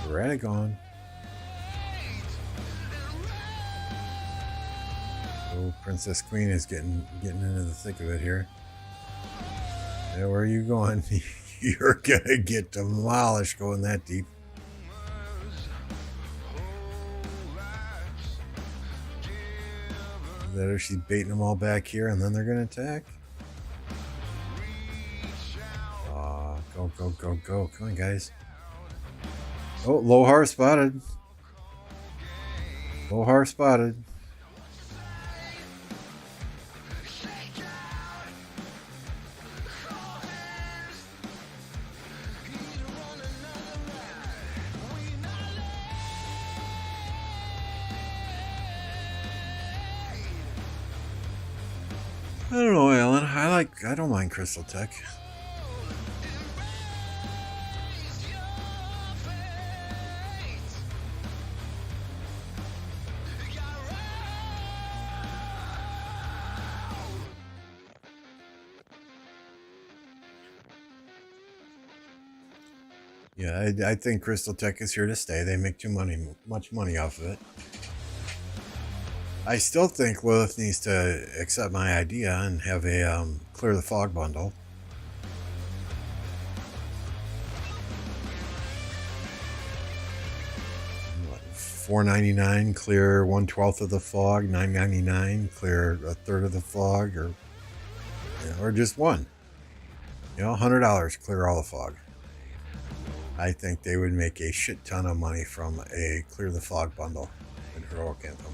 [SPEAKER 1] Radagon. Oh, Princess Queen is getting into the thick of it here. Yeah, where are you going? You're gonna get demolished going that deep. Is that her? She's baiting them all back here, and then they're gonna attack. Go! Come on, guys. Oh, Lohar spotted. Lohar spotted. I don't know, Alan. I don't mind Crystal Tech. Yeah, I think Crystal Tech is here to stay. They make much money off of it. I still think Lilith needs to accept my idea and have a clear the fog bundle. $4.99 clear 1/12 of the fog, $9.99 clear a third of the fog, or just one. $100 clear all the fog. I think they would make a shit ton of money from a clear the fog bundle in Heroic Anthem.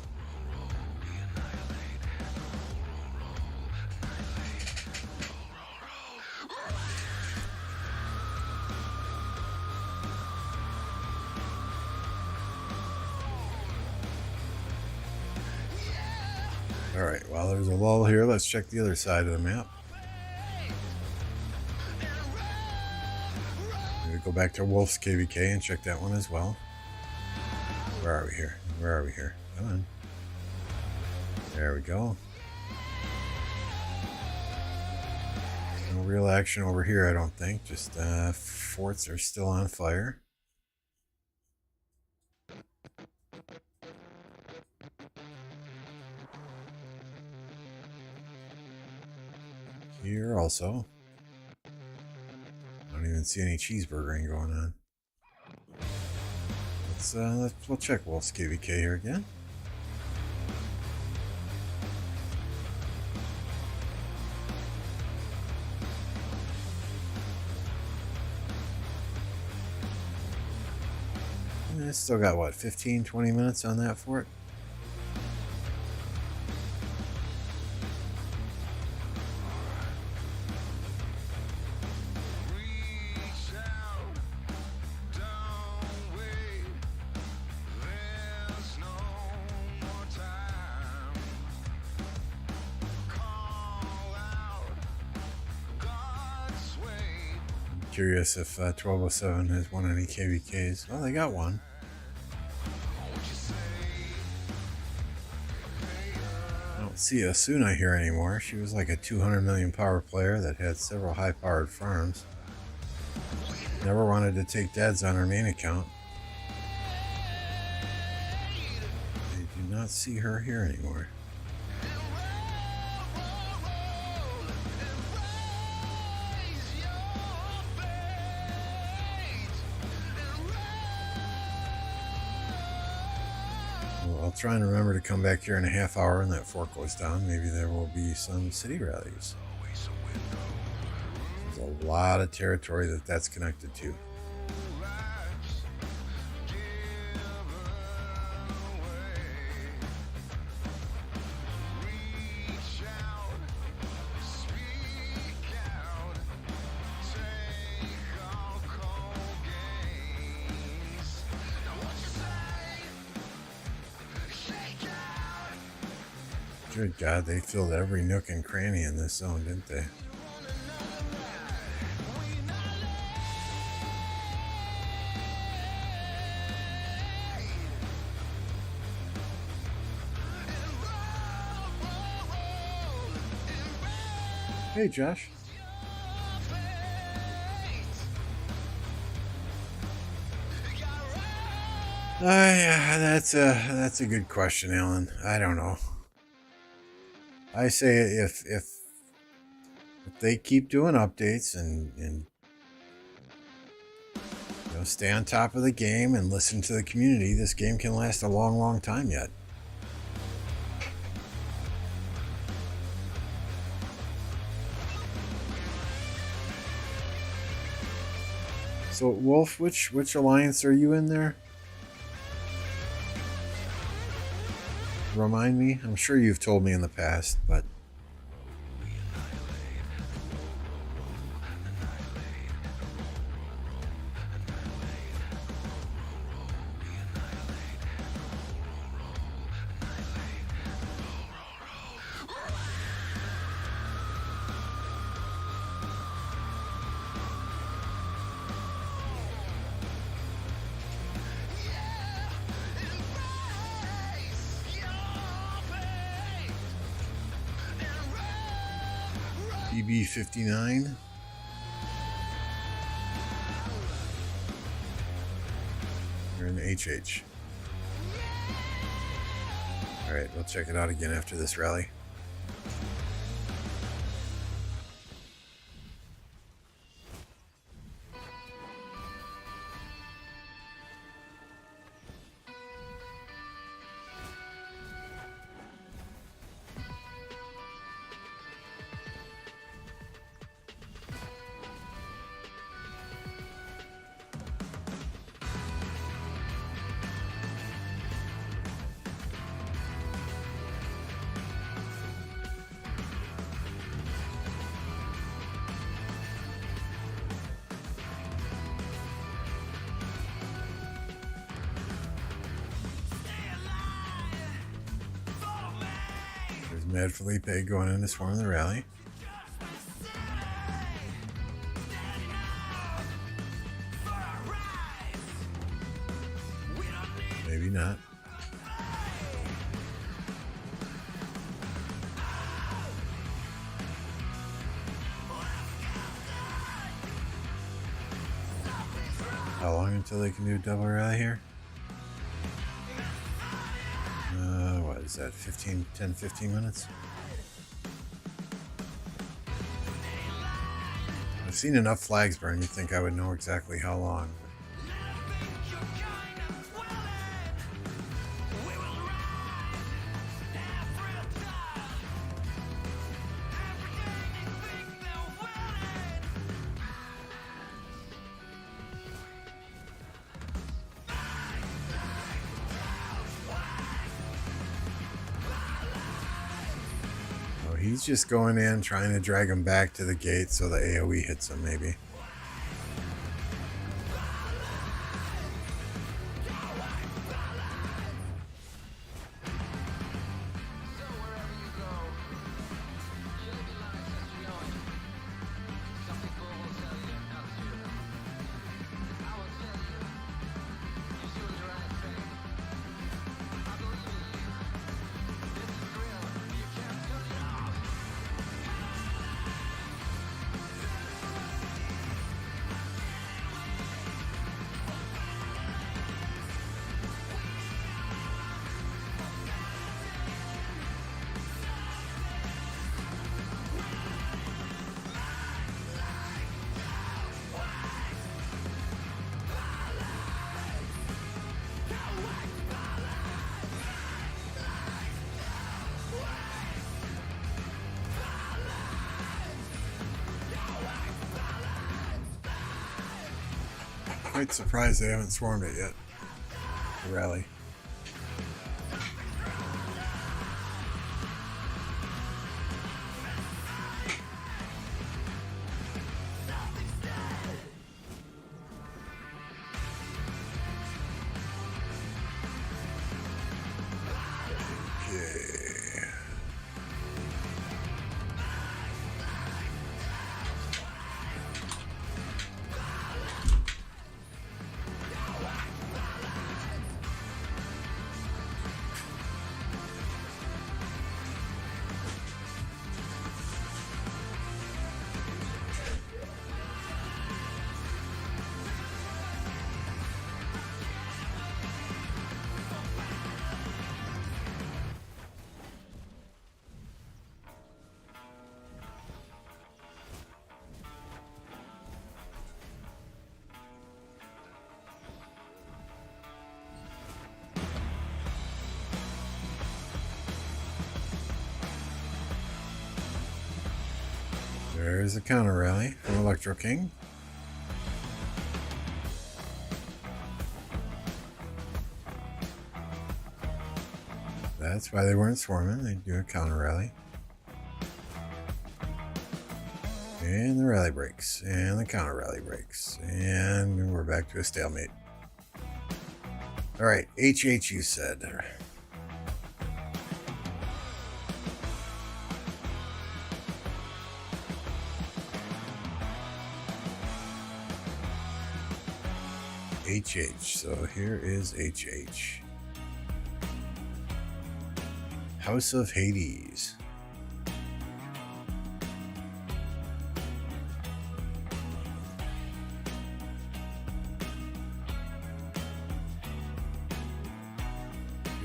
[SPEAKER 1] Alright, while there's a lull here, let's check the other side of the map. Maybe go back to Wolf's KvK and check that one as well. Where are we here? Where are we here? Come on. There we go. No real action over here, I don't think. Just forts are still on fire. Here also. I don't even see any cheeseburgering going on. We'll check Wolf's KvK here again. And it's still got what, 15-20 minutes on that fort? Curious if 1207 has won any KvKs. Well, they got one. I don't see Asuna here anymore. She was like a 200 million power player that had several high-powered farms. Never wanted to take deads on her main account. I do not see her here anymore. I'll try and remember to come back here in a half hour when that fort goes down. Maybe there will be some city rallies. There's a lot of territory that's connected to. Good God, they filled every nook and cranny in this zone, didn't they? Hey, Josh. Yeah, that's a good question, Alan. I don't know. I say if they keep doing updates and stay on top of the game and listen to the community, this game can last a long, long time yet. So, Wolf, which alliance are you in there? Remind me? I'm sure you've told me in the past, but... BB-59. You're in the HH. All right, we'll check it out again after this rally. Mad Felipe going in to swarm the rally. Maybe not. How long until they can do a double rally here? What is that, 10, 15 minutes? I've seen enough flags burn, you'd think I would know exactly how long. He's just going in, trying to drag him back to the gate so the AoE hits him, maybe. Quite surprised they haven't swarmed it yet. The rally. There's a counter rally from Electro King. That's why they weren't swarming. They do a counter rally. And the rally breaks. And the counter rally breaks. And we're back to a stalemate. Alright, HH you said. HH. So here is HH. House of Hades.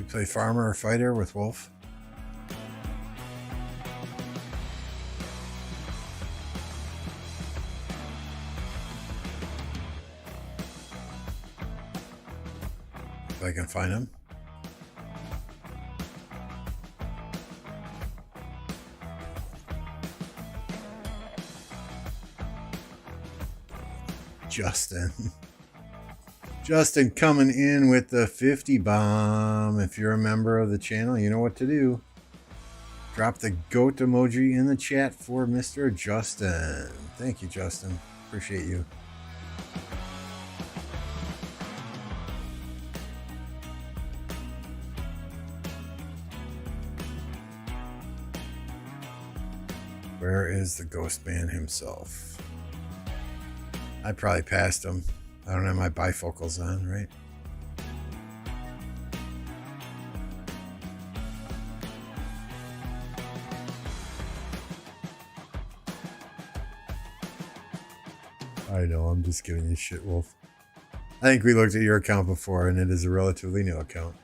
[SPEAKER 1] play farmer or fighter with Wolf? If I can find him. Justin. Justin coming in with the 50 bomb. If you're a member of the channel, you know what to do. Drop the goat emoji in the chat for Mr. Justin. Thank you, Justin. Appreciate you. Where is the ghost man himself? I probably passed him. I don't have my bifocals on, right? I know, I'm just giving you shit, Wolf. I think we looked at your account before, and it is a relatively new account.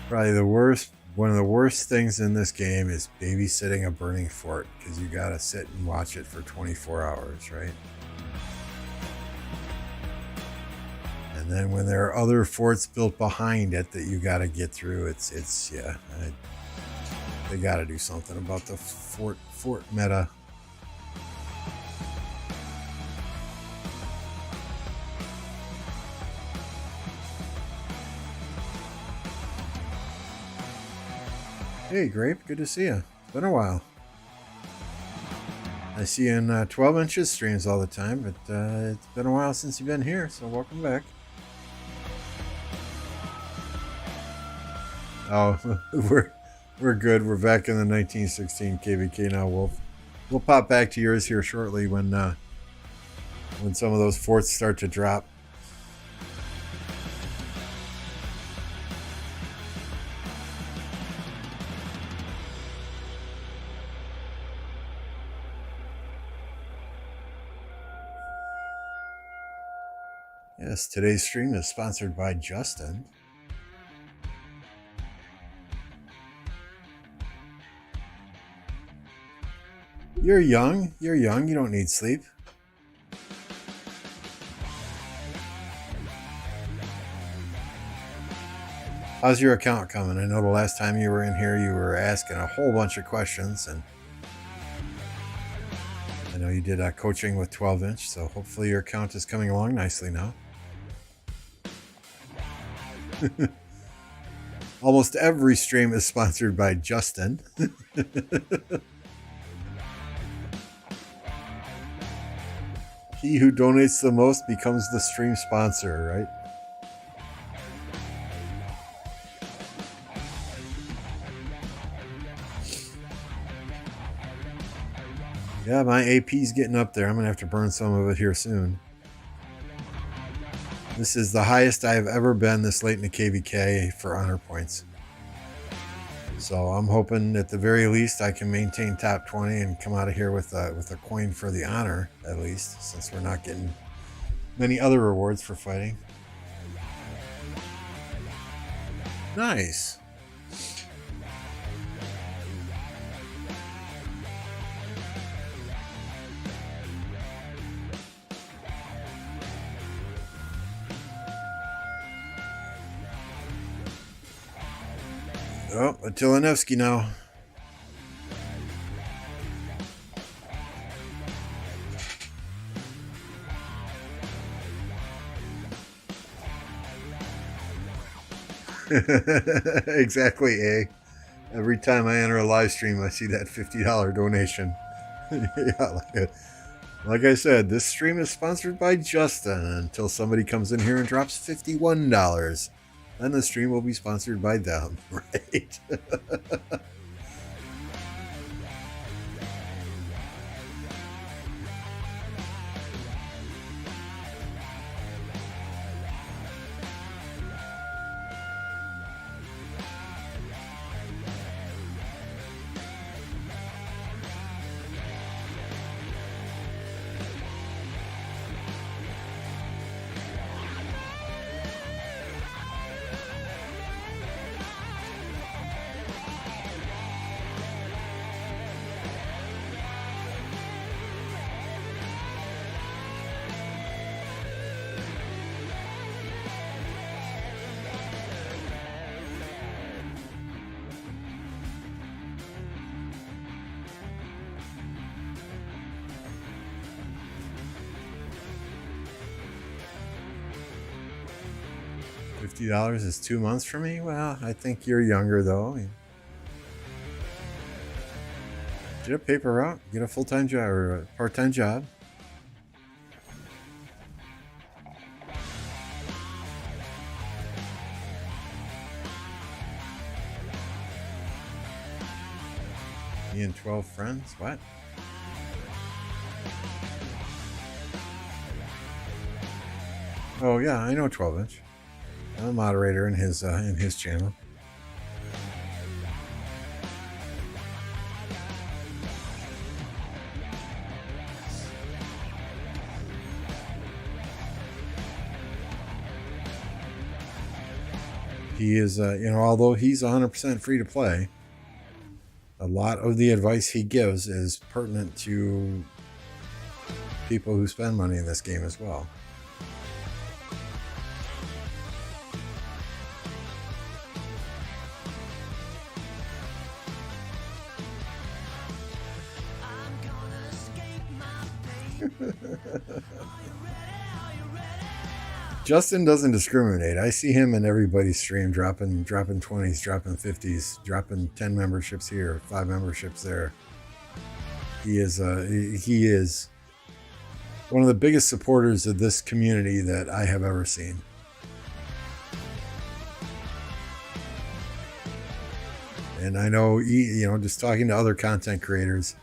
[SPEAKER 1] Probably one of the worst things in this game is babysitting a burning fort, because you gotta sit and watch it for 24 hours, right? And then when there are other forts built behind it that you gotta get through, they gotta do something about the fort meta. Hey, Grape, good to see you. It's been a while. I see you in 12 inches streams all the time, but it's been a while since you've been here, so welcome back. Oh, we're good. We're back in the 1916 KvK now, Wolf. We'll pop back to yours here shortly when some of those forts start to drop. Yes, today's stream is sponsored by Justin. You're young. You're young. You don't need sleep. How's your account coming? I know the last time you were in here, you were asking a whole bunch of questions, and I know you did coaching with 12 inch, so hopefully your account is coming along nicely now. Almost every stream is sponsored by Justin. He who donates the most becomes the stream sponsor, right? Yeah, my AP's getting up there. I'm going to have to burn some of it here soon. This is the highest I've ever been this late in the KvK for honor points. So I'm hoping at the very least I can maintain top 20 and come out of here with a coin for the honor, at least, since we're not getting many other rewards for fighting. Nice. Oh, Atilanevsky now. Exactly, eh? Every time I enter a live stream, I see that $50 donation. Yeah, like I said, this stream is sponsored by Justin until somebody comes in here and drops $51. Then the stream will be sponsored by them, right? $50 is 2 months for me? Well, I think you're younger, though. Get a paper route, get a full-time job or a part-time job. Me and 12 friends? What? Oh yeah, I know 12-inch. I'm a moderator in his channel. He is, although he's 100% free to play, a lot of the advice he gives is pertinent to people who spend money in this game as well. Justin doesn't discriminate. I see him in everybody's stream dropping 20s, dropping 50s, dropping 10 memberships here, 5 memberships there. He is one of the biggest supporters of this community that I have ever seen. And I know, just talking to other content creators,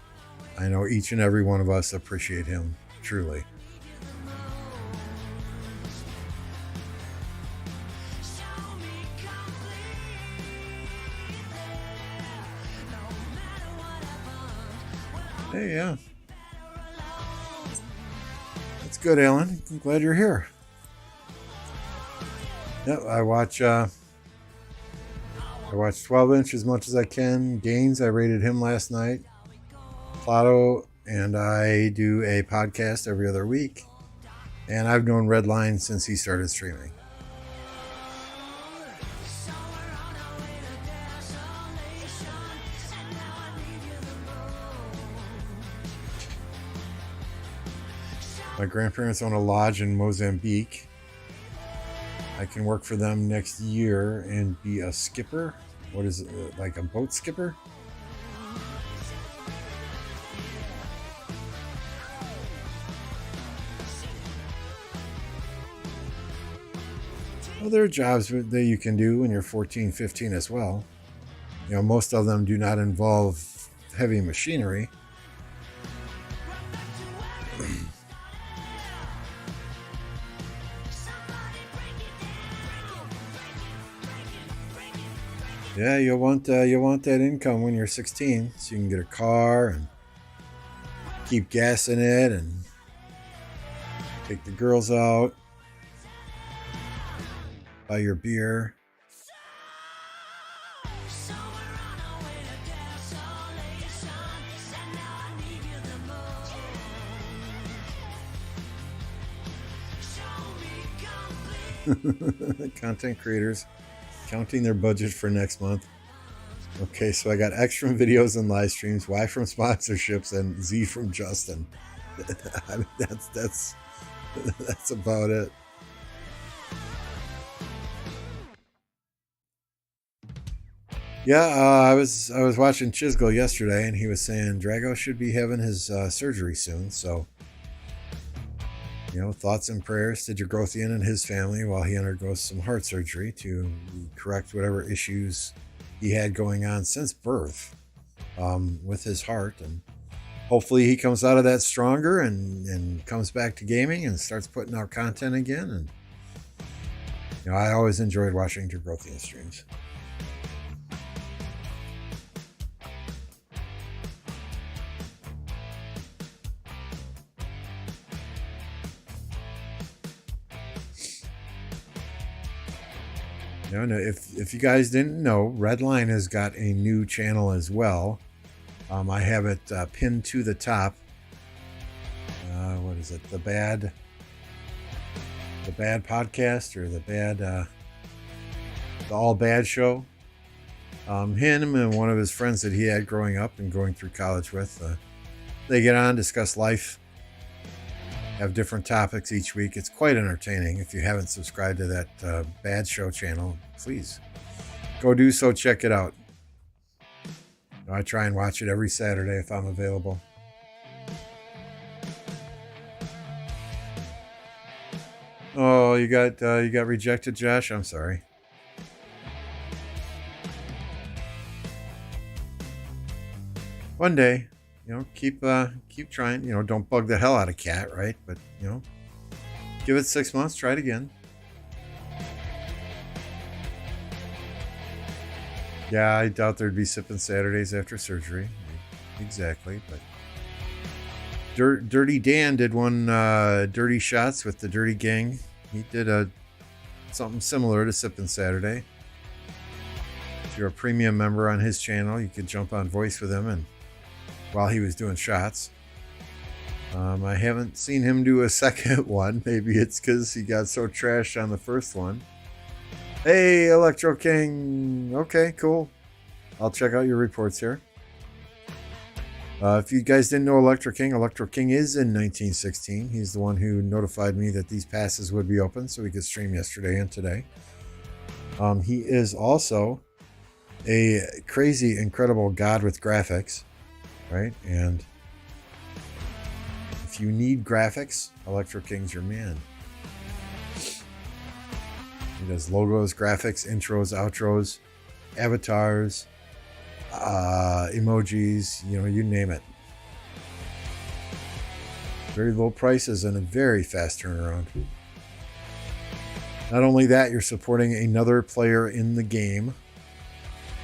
[SPEAKER 1] I know each and every one of us appreciate him truly. Hey, yeah. That's good, Alan. I'm glad you're here. Yep, I watch 12-inch as much as I can. Gaines, I rated him last night. Plato and I do a podcast every other week. And I've known Redline since he started streaming. My grandparents own a lodge in Mozambique. I can work for them next year and be a skipper. What is it, like a boat skipper? Well, there are jobs that you can do when you're 14, 15 as well. Most of them do not involve heavy machinery. Yeah, you'll want that income when you're 16, so you can get a car and keep gassing it and take the girls out, buy your beer. Content creators counting their budget for next month. Okay, so I got X from videos and live streams, Y from sponsorships, and Z from Justin. I mean, that's about it. Yeah, I was watching Chisgo yesterday, and he was saying Drago should be having his surgery soon. So, thoughts and prayers to Jagrothian and his family while he undergoes some heart surgery to correct whatever issues he had going on since birth with his heart. And hopefully he comes out of that stronger and comes back to gaming and starts putting out content again. And I always enjoyed watching Jagrothian streams. If you guys didn't know, Redline has got a new channel as well. I have it pinned to the top. What is it? The bad podcast, or the all bad show. Him and one of his friends that he had growing up and going through college with, they get on, discuss life, have different topics each week. It's quite entertaining. If you haven't subscribed to that Bad Show channel, please go do so. Check it out. I try and watch it every Saturday if I'm available. Oh, you got rejected, Josh? I'm sorry. One day, keep trying. Don't bug the hell out of Cat, right? But give it 6 months. Try it again. Yeah, I doubt there'd be sipping Saturdays after surgery. Exactly, but Dirty Dan did one Dirty Shots with the Dirty Gang. He did something similar to Sipping Saturday. If you're a premium member on his channel, you could jump on voice with him and while he was doing shots. I haven't seen him do a second one. Maybe it's because he got so trashed on the first one. Hey, Electro King. Okay, cool. I'll check out your reports here. If you guys didn't know Electro King is in 1916. He's the one who notified me that these passes would be open so we could stream yesterday and today. He is also a crazy, incredible god with graphics, right? And if you need graphics, Electro King's your man. He does logos, graphics, intros, outros, avatars, emojis, you name it. Very low prices and a very fast turnaround. Not only that, you're supporting another player in the game,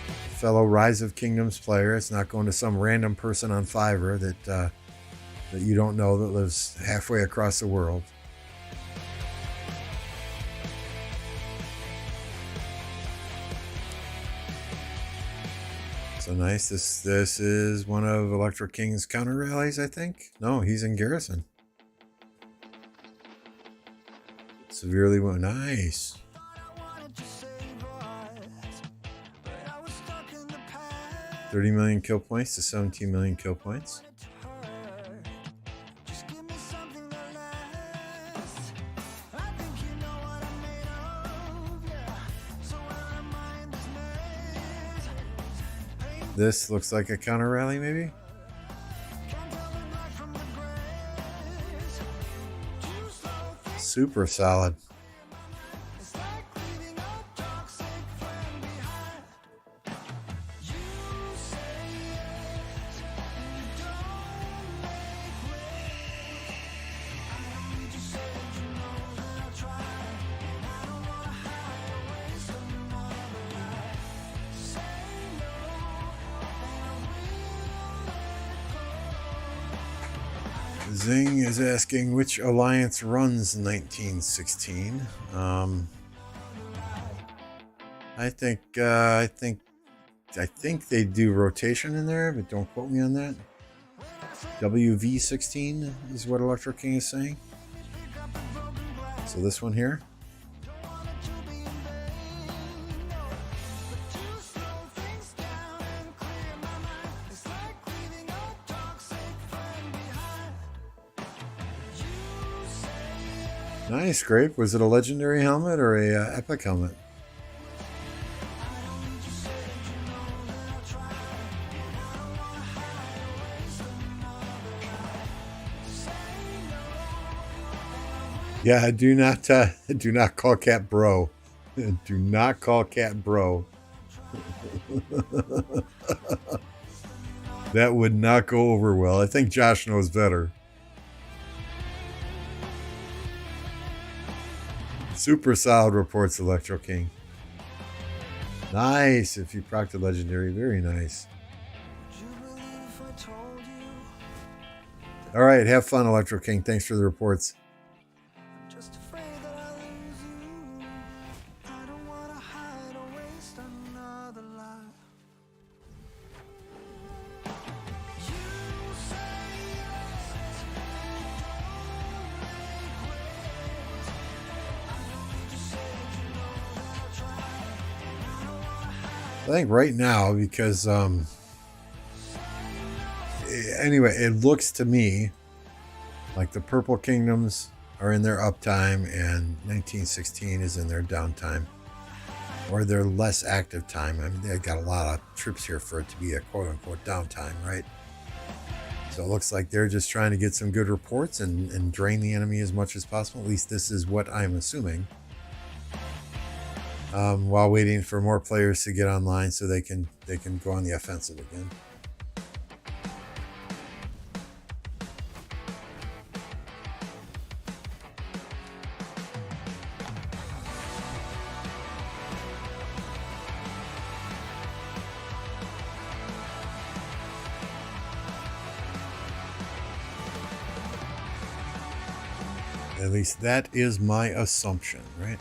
[SPEAKER 1] a fellow Rise of Kingdoms player. It's not going to some random person on Fiverr that you don't know that lives halfway across the world. So nice. This is one of Electro King's counter rallies, I think. No, he's in Garrison. Severely wounded. Nice. $30 million kill points to 17 million kill points. This looks like a counter rally, maybe? Super solid. Zing is asking which alliance runs 1916. I think they do rotation in there, but don't quote me on that. WV16 is what Electro King is saying. So this one here. Nice, Grape. Was it a legendary helmet or a epic helmet? Yeah, do not call Cat bro. Do not call Cat bro. That would not go over well. I think Josh knows better. Super solid reports, Electro King. Nice. If you procced a legendary, very nice. All right, have fun, Electro King. Thanks for the reports. I think right now, because anyway, it looks to me Like the purple kingdoms are in their uptime and 1916 is in their downtime, or their less active time. I mean, they've got a lot of troops here for it to be a quote-unquote downtime, right? So it looks like they're just trying to get some good reports and drain the enemy as much as possible. At least this is what I'm assuming. While waiting for more players to get online so they can go on the offensive again. At least that is my assumption, right?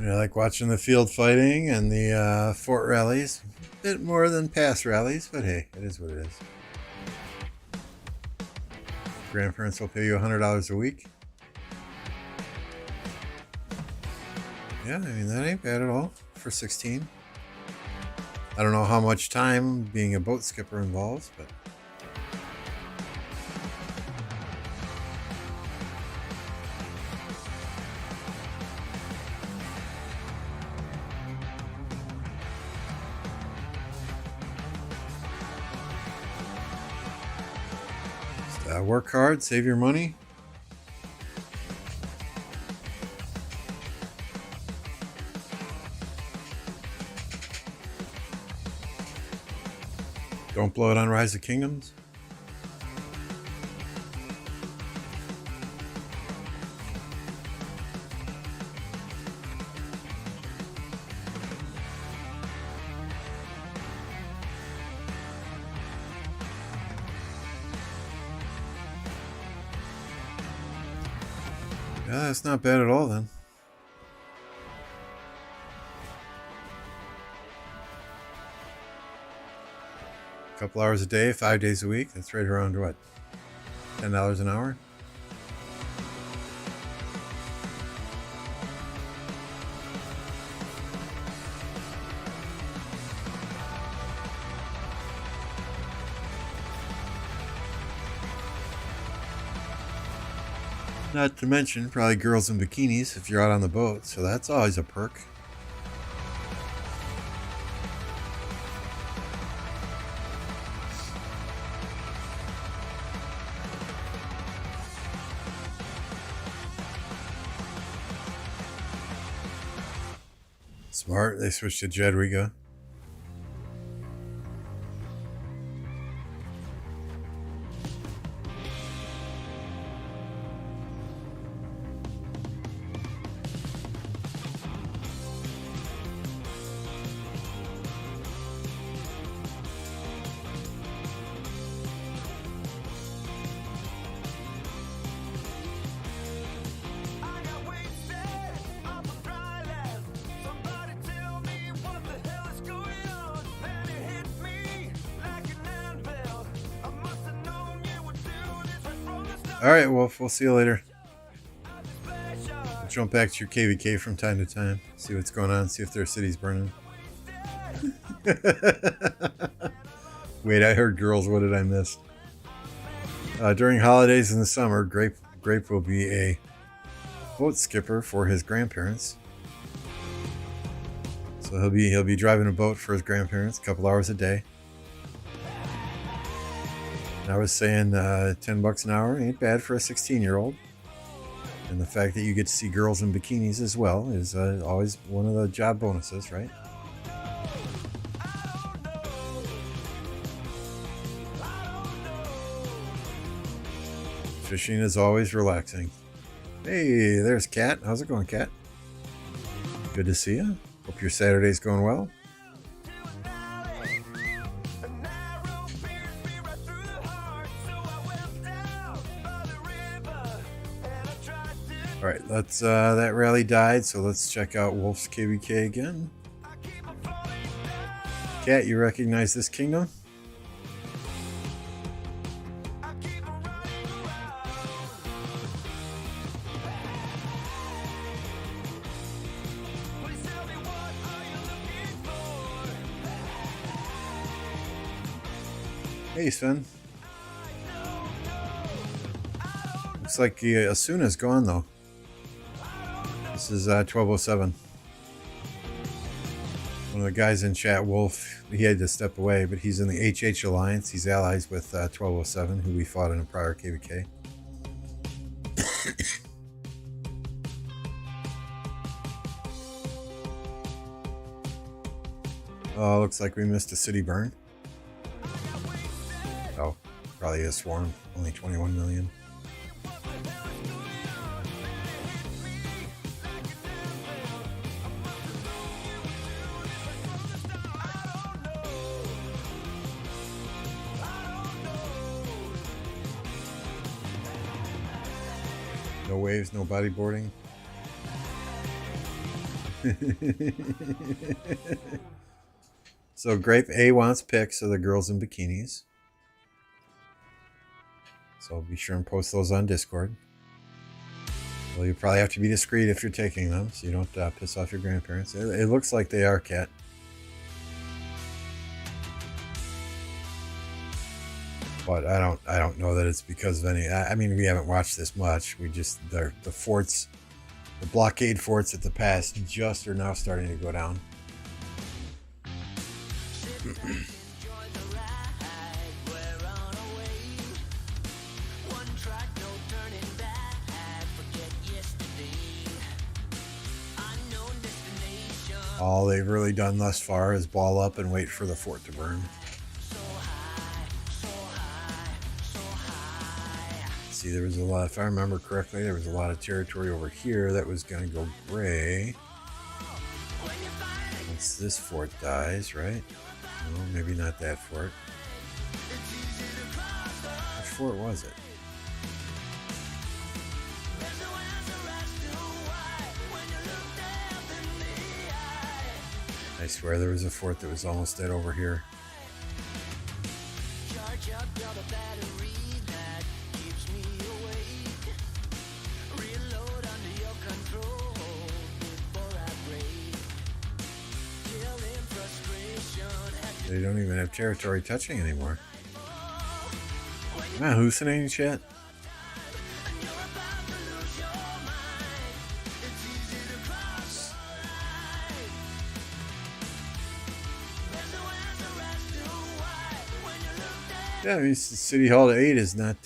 [SPEAKER 1] I like watching the field fighting and the fort rallies. A bit more than past rallies, but hey, it is what it is. Grandparents will pay you $100 a week. Yeah, I mean, that ain't bad at all for 16. I don't know how much time being a boat skipper involves, but... work hard, save your money. Don't blow it on Rise of Kingdoms. Yeah, that's not bad at all then. A couple hours a day, 5 days a week. That's right around what? $10 an hour? Not to mention probably girls in bikinis if you're out on the boat, so that's always a perk. Smart, they switched to Jedriga. All right, Wolf, we'll see you later. We'll jump back to your KvK from time to time, see what's going on, see if their city's burning. Wait, I heard girls. What did I miss? During holidays in the summer, Grape will be a boat skipper for his grandparents. So he'll be driving a boat for his grandparents a couple hours a day. I was saying $10 an hour ain't bad for a 16-year-old. And the fact that you get to see girls in bikinis as well is always one of the job bonuses, right? Fishing is always relaxing. Hey, there's Kat. How's it going, Kat? Good to see you. Hope your Saturday's going well. All right, let's. That rally died, so let's check out Wolf's KvK again. Cat, you recognize this kingdom? Hey, Sven. Looks like Asuna's gone, though. This is 1207. One of the guys in chat, Wolf, he had to step away, but he's in the HH Alliance. He's allies with 1207, who we fought in a prior KvK. Oh, looks like we missed a city burn. Oh, probably a swarm. Only 21 million. No waves, no bodyboarding. So Grape A wants pics of the girls in bikinis. So be sure and post those on Discord. Well, you probably have to be discreet if you're taking them, so you don't piss off your grandparents. It looks like they are, Cat. But I don't know that it's because of any. I mean, we haven't watched this much. We just the forts, the blockade forts at the pass just are now starting to go down. All they've really done thus far is ball up and wait for the fort to burn. See, there was a lot, if I remember correctly, there was a lot of territory over here that was going to go gray. Once this fort dies, right? No, maybe not that fort. Which fort was it? I swear there was a fort that was almost dead over here. They don't even have territory touching anymore. Am I hallucinating, chat? Yeah, I mean, City Hall to 8 is not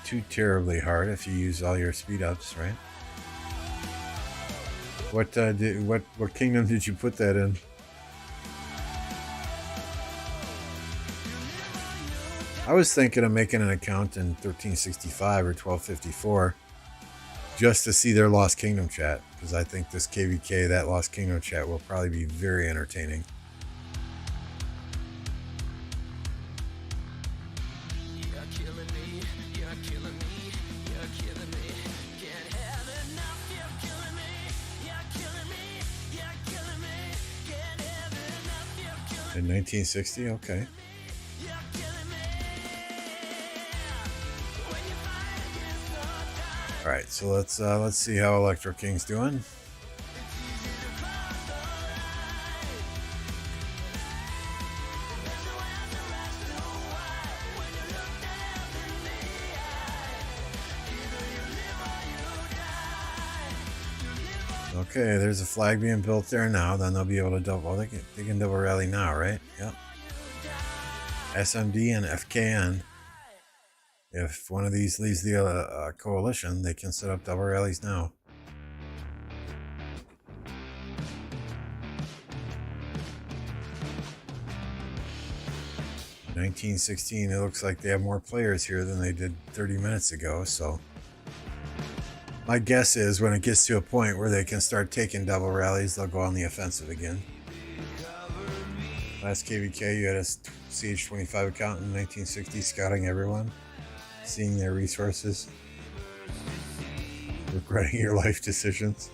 [SPEAKER 1] too terribly hard if you use all your speed ups, right? What kingdom did you put that in? I was thinking of making an account in 1365 or 1254 just to see their Lost Kingdom chat, because I think this KvK, that Lost Kingdom chat, will probably be very entertaining. In 1960, okay. All right, so let's see how Electro King's doing. Okay, there's a flag being built there now. Then they'll be able to double. Well, they can double rally now, right? Yep. SMD and FKN. If one of these leaves the coalition, they can set up double rallies now. In 1916, it looks like they have more players here than they did 30 minutes ago, so my guess is when it gets to a point where they can start taking double rallies, they'll go on the offensive again. Last KvK, you had a CH25 account in 1960 scouting everyone, seeing their resources. Regretting your life decisions.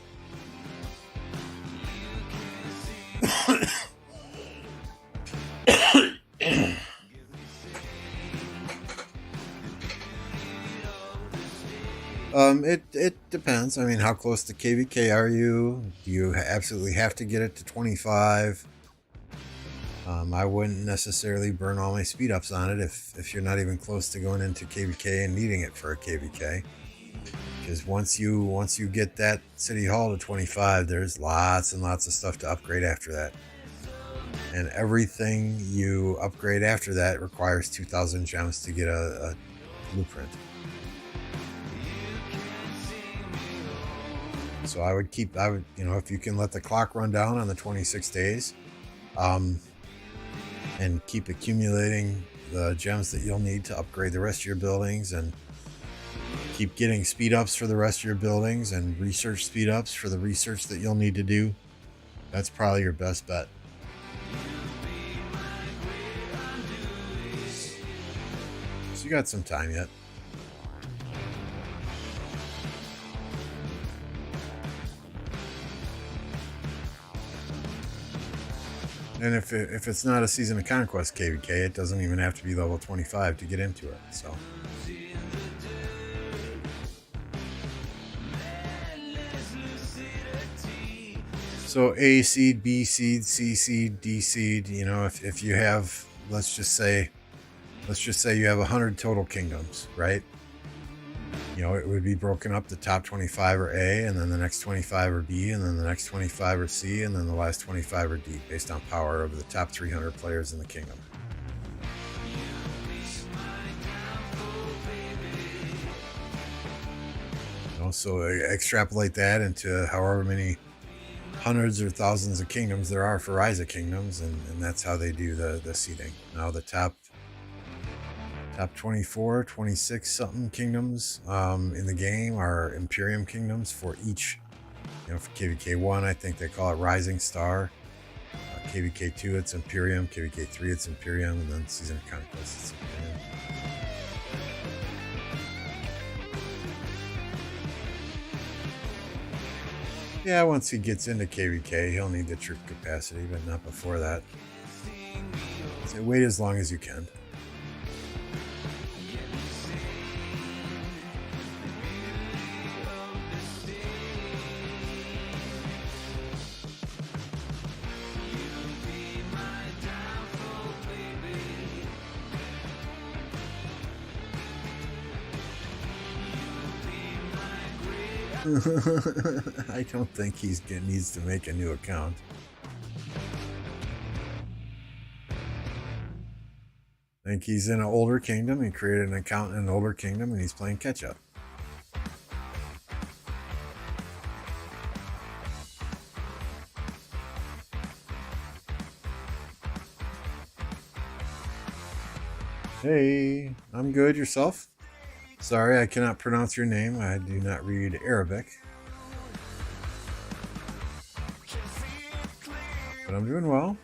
[SPEAKER 1] It depends. I mean, how close to KvK are you? Do you absolutely have to get it to 25? I wouldn't necessarily burn all my speed ups on it if you're not even close to going into KvK and needing it for a KvK. Because once you get that City Hall to 25, there's lots and lots of stuff to upgrade after that. And everything you upgrade after that requires 2,000 gems to get a blueprint. So I would, if you can let the clock run down on the 26 days, and keep accumulating the gems that you'll need to upgrade the rest of your buildings, and keep getting speed ups for the rest of your buildings and research speed ups for the research that you'll need to do, that's probably your best bet. So you got some time yet. And if it's not a Season of Conquest KvK, it doesn't even have to be level 25 to get into it. So A seed, B seed, C seed, D seed. You know, if you have, let's just say you have 100 total kingdoms, right? You know, it would be broken up. The top 25 are A, and then the next 25 are B, and then the next 25 are C, and then the last 25 are D, based on power over the top 300 players in the kingdom. You know, so extrapolate that into however many hundreds or thousands of kingdoms there are for Rise of Kingdoms, and that's how they do the seeding. Now the top 24, 26 something kingdoms in the game are Imperium kingdoms for each. You know, for KvK 1, I think they call it Rising Star. KvK 2, it's Imperium. KvK 3, it's Imperium. And then Season of Conquest, it's Imperium. Yeah, once he gets into KvK, he'll need the troop capacity, but not before that. So wait as long as you can. I don't think he needs to make a new account. I think he's in an older kingdom. He created an account in an older kingdom, and he's playing catch up. Hey, I'm good. Yourself? Sorry, I cannot pronounce your name. I do not read Arabic. But I'm doing well.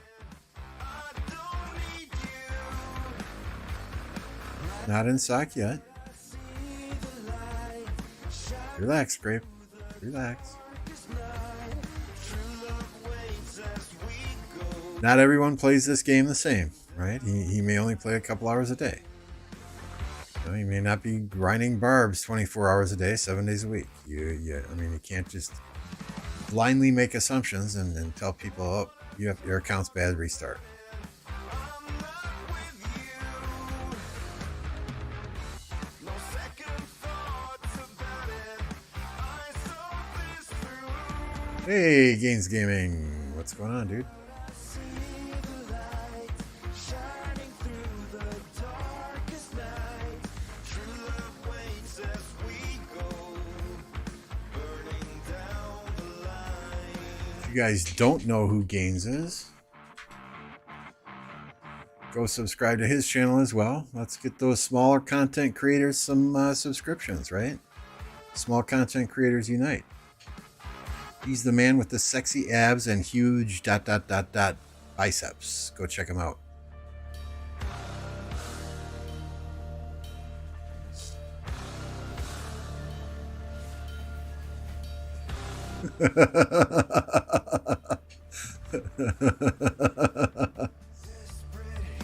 [SPEAKER 1] Not in sock yet. Relax, Grape. Relax. Not everyone plays this game the same, right? He may only play a couple hours a day. You may not be grinding barbs 24 hours a day, 7 days a week. You can't just blindly make assumptions and tell people, oh, your account's bad, restart. Hey, Gaines Gaming. What's going on, dude? You guys don't know who Gaines is, go subscribe to his channel as well. Let's get those smaller content creators some subscriptions, right? Small content creators unite. He's the man with the sexy abs and huge ... biceps. Go check him out.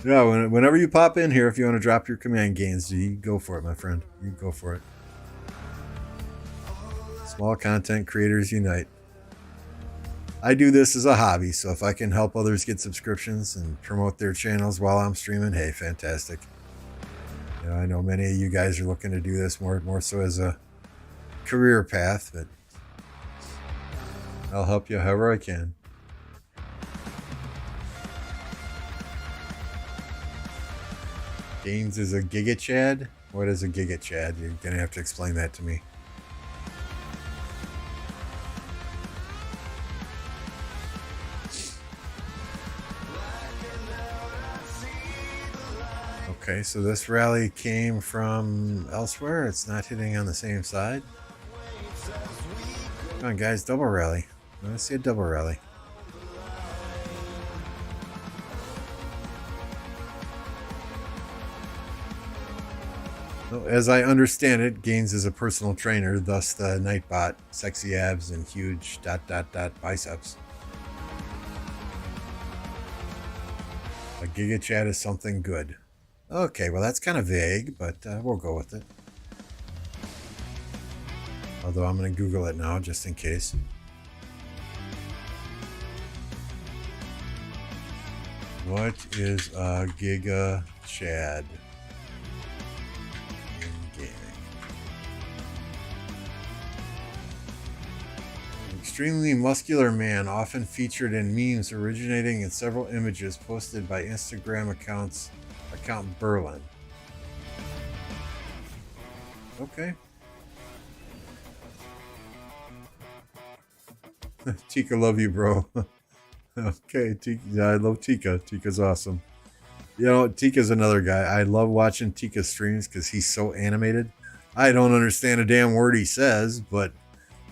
[SPEAKER 1] Yeah, whenever you pop in here, if you want to drop your command gains, you go for it, my friend. You go for it. Small content creators unite. I do this as a hobby, so if I can help others get subscriptions and promote their channels while I'm streaming, hey, fantastic. You know, I know many of you guys are looking to do this more so as a career path, but I'll help you however I can. Gaines is a Giga Chad? What is a Giga Chad? You're going to have to explain that to me. Okay, so this rally came from elsewhere. It's not hitting on the same side. Come on, guys, double rally. I want to see a double rally. As I understand it, Gaines is a personal trainer, thus the Nightbot, sexy abs and huge ... biceps. A Giga Chat is something good. Okay, well that's kind of vague, but we'll go with it. Although I'm going to Google it now just in case. What is a Giga Chad? Extremely muscular man, often featured in memes originating in several images posted by Instagram account Berlin. Okay. Tika, love you, bro. Okay, Tika, I love Tika. Tika's awesome. You know, Tika's another guy. I love watching Tika streams because he's so animated. I don't understand a damn word he says, but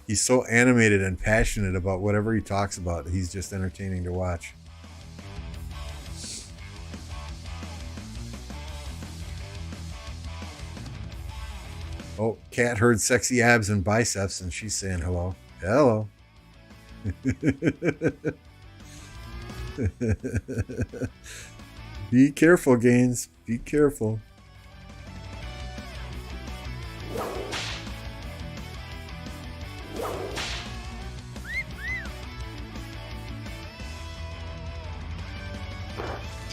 [SPEAKER 1] he's so animated and passionate about whatever he talks about. He's just entertaining to watch. Oh, Kat heard sexy abs and biceps, and she's saying hello. Hello. Be careful, Gaines. Be careful.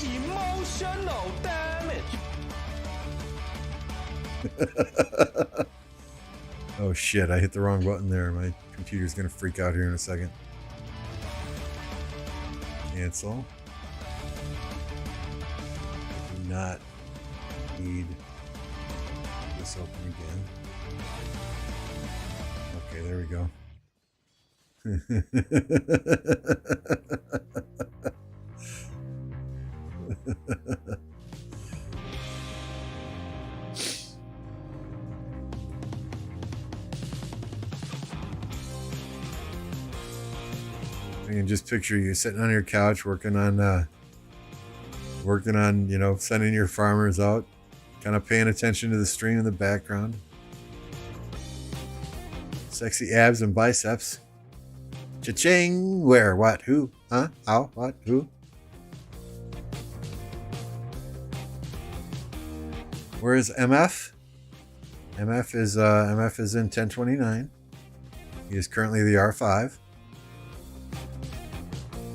[SPEAKER 2] Emotional damage.
[SPEAKER 1] Oh shit, I hit the wrong button there. My computer's gonna freak out here in a second. Cancel. Do not need this open again. Okay, there we go. I can just picture you sitting on your couch working on, you know, sending your farmers out, kind of paying attention to the stream in the background. Sexy abs and biceps. Cha-ching! Where? What? Who? Huh? How? What? Who? Where is MF? MF is in 1029. He is currently the R5.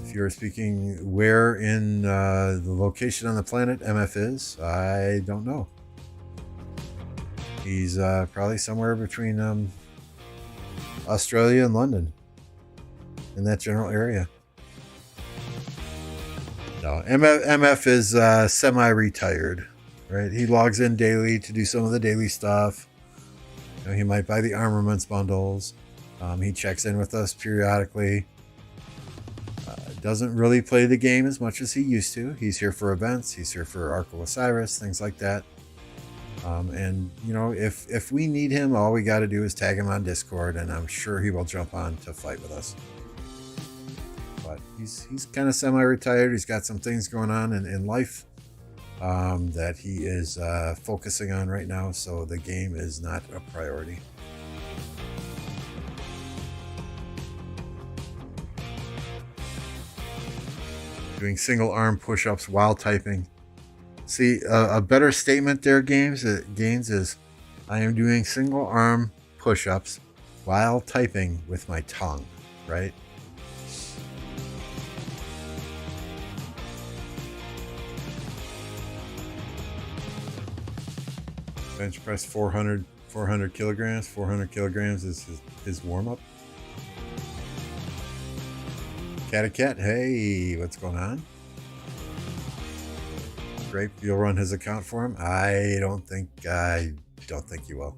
[SPEAKER 1] If you're speaking where in the location on the planet MF is, I don't know. He's probably somewhere between Australia and London, in that general area. No, MF is semi-retired, right? He logs in daily to do some of the daily stuff. You know, he might buy the armaments bundles. He checks in with us periodically. Doesn't really play the game as much as he used to. He's here for events. He's here for Ark of Osiris, things like that. And, you know, if we need him, all we got to do is tag him on Discord, and I'm sure he will jump on to fight with us. But he's kind of semi-retired. He's got some things going on in life that he is focusing on right now, so the game is not a priority. Doing single arm push-ups while typing. See, a better statement there, Gaines, is I am doing single arm push-ups while typing with my tongue, right? Bench press 400 kilograms. 400 kilograms is his warm-up. Cat, hey, what's going on? Grape, you'll run his account for him? I don't think you will.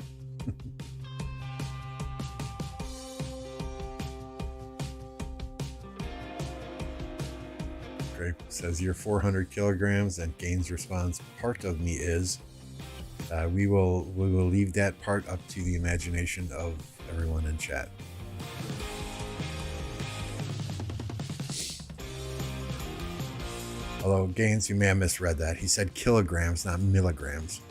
[SPEAKER 1] Grape says you're 400 kilograms, and Gaines responds, part of me is. We will leave that part up to the imagination of everyone in chat. Although, Gaines, you may have misread that. He said kilograms, not milligrams.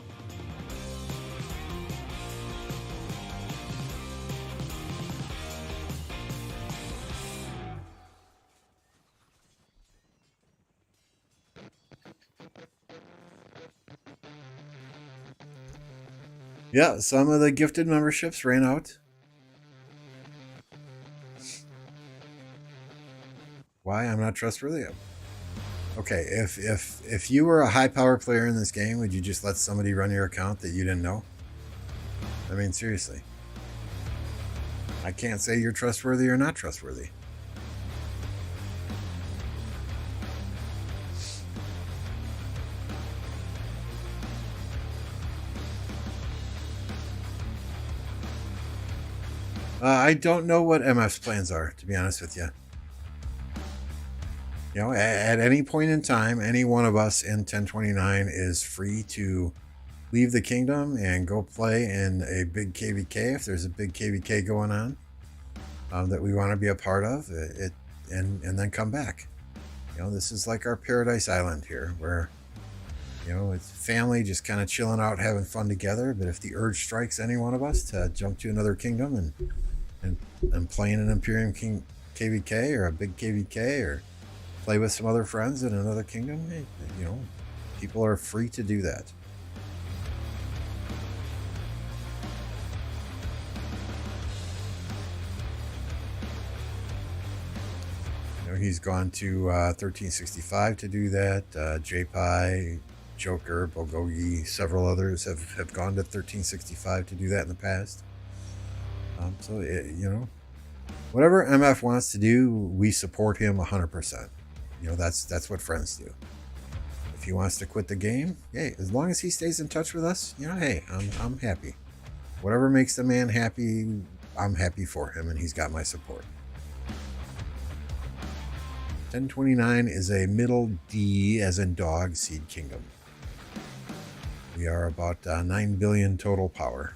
[SPEAKER 1] Yeah, some of the gifted memberships ran out. Why? I'm not trustworthy. Okay, if you were a high power player in this game, would you just let somebody run your account that you didn't know? I mean, seriously. I can't say you're trustworthy or not trustworthy. I don't know what MF's plans are, to be honest with you. You know, at any point in time, any one of us in 1029 is free to leave the kingdom and go play in a big KvK if there's a big KvK going on that we want to be a part of, and then come back. You know, this is like our paradise island here, where, you know, it's family just kind of chilling out, having fun together. But if the urge strikes any one of us to jump to another kingdom and play in an Imperium King KvK or a big KvK or play with some other friends in another kingdom, you know, people are free to do that. You know, he's gone to 1365 to do that. JPI, Joker, Bogogi, several others have gone to 1365 to do that in the past. So, you know, whatever MF wants to do, we support him 100%. You know, that's what friends do. If he wants to quit the game, hey, as long as he stays in touch with us, you know, hey, I'm happy. Whatever makes the man happy, I'm happy for him, and he's got my support. 1029 is a middle D, as in dog, seed kingdom. We are about 9 billion total power.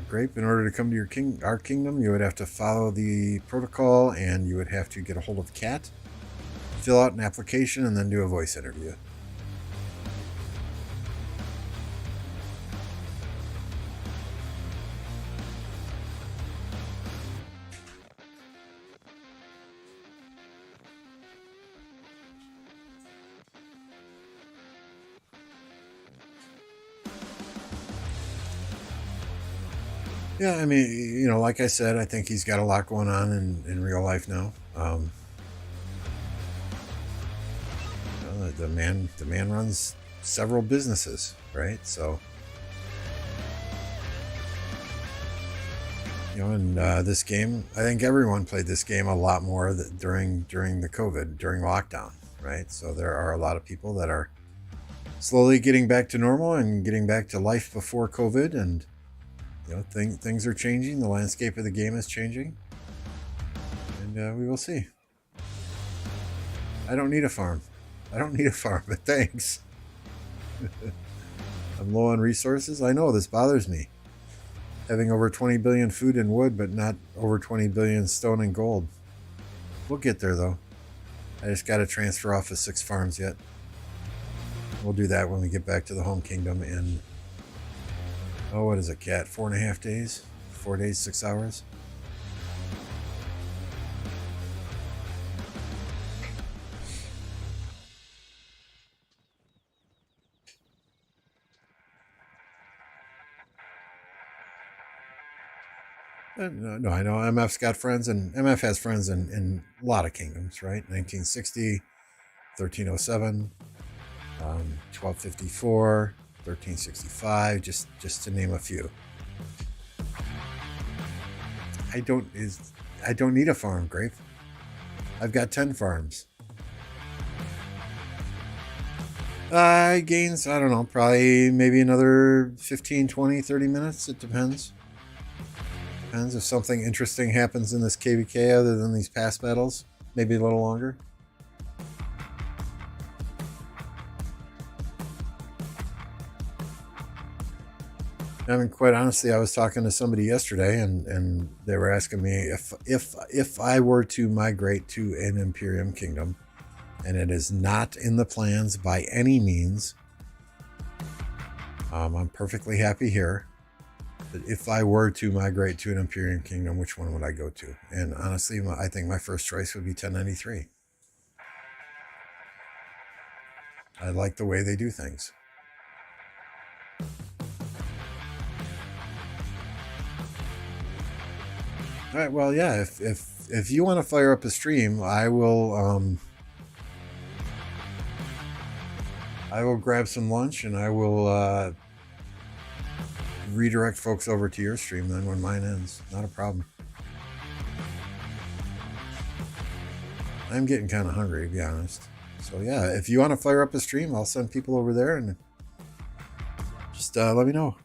[SPEAKER 1] Grape, in order to come to our kingdom, you would have to follow the protocol, and you would have to get a hold of Cat, fill out an application, and then do a voice interview. Yeah, I mean, you know, like I said, I think he's got a lot going on in real life now. You know, the man runs several businesses, right? So, you know, and this game, I think everyone played this game a lot more during the during lockdown, right? So there are a lot of people that are slowly getting back to normal and getting back to life before COVID, and you know, things are changing. The landscape of the game is changing, and we will see. I don't need a farm, but thanks. I'm low on resources. I know this bothers me. Having over 20 billion food and wood, but not over 20 billion stone and gold. We'll get there, though. I just got to transfer off of 6 farms yet. We'll do that when we get back to the home kingdom in Oh, what is a cat? 4.5 days? 4 days, 6 hours? No, I know MF's got friends, and MF has friends in a lot of kingdoms, right? 1960, 1307, 1254, 1365, just to name a few. I don't need a farm, Grape. I've got 10 farms. Gains, I don't know, probably maybe another 15, 20, 30 minutes. It depends. Depends if something interesting happens in this KvK other than these past battles. Maybe a little longer. I mean, quite honestly, I was talking to somebody yesterday, and they were asking me if I were to migrate to an Imperium kingdom, and it is not in the plans by any means. I'm perfectly happy here. But if I were to migrate to an Imperium kingdom, which one would I go to? And honestly, I think my first choice would be 1093. I like the way they do things. All right, well, yeah, if you want to fire up a stream, I will grab some lunch, and I will redirect folks over to your stream then when mine ends. Not a problem. I'm getting kind of hungry, to be honest. So yeah, if you want to fire up a stream, I'll send people over there, and just let me know.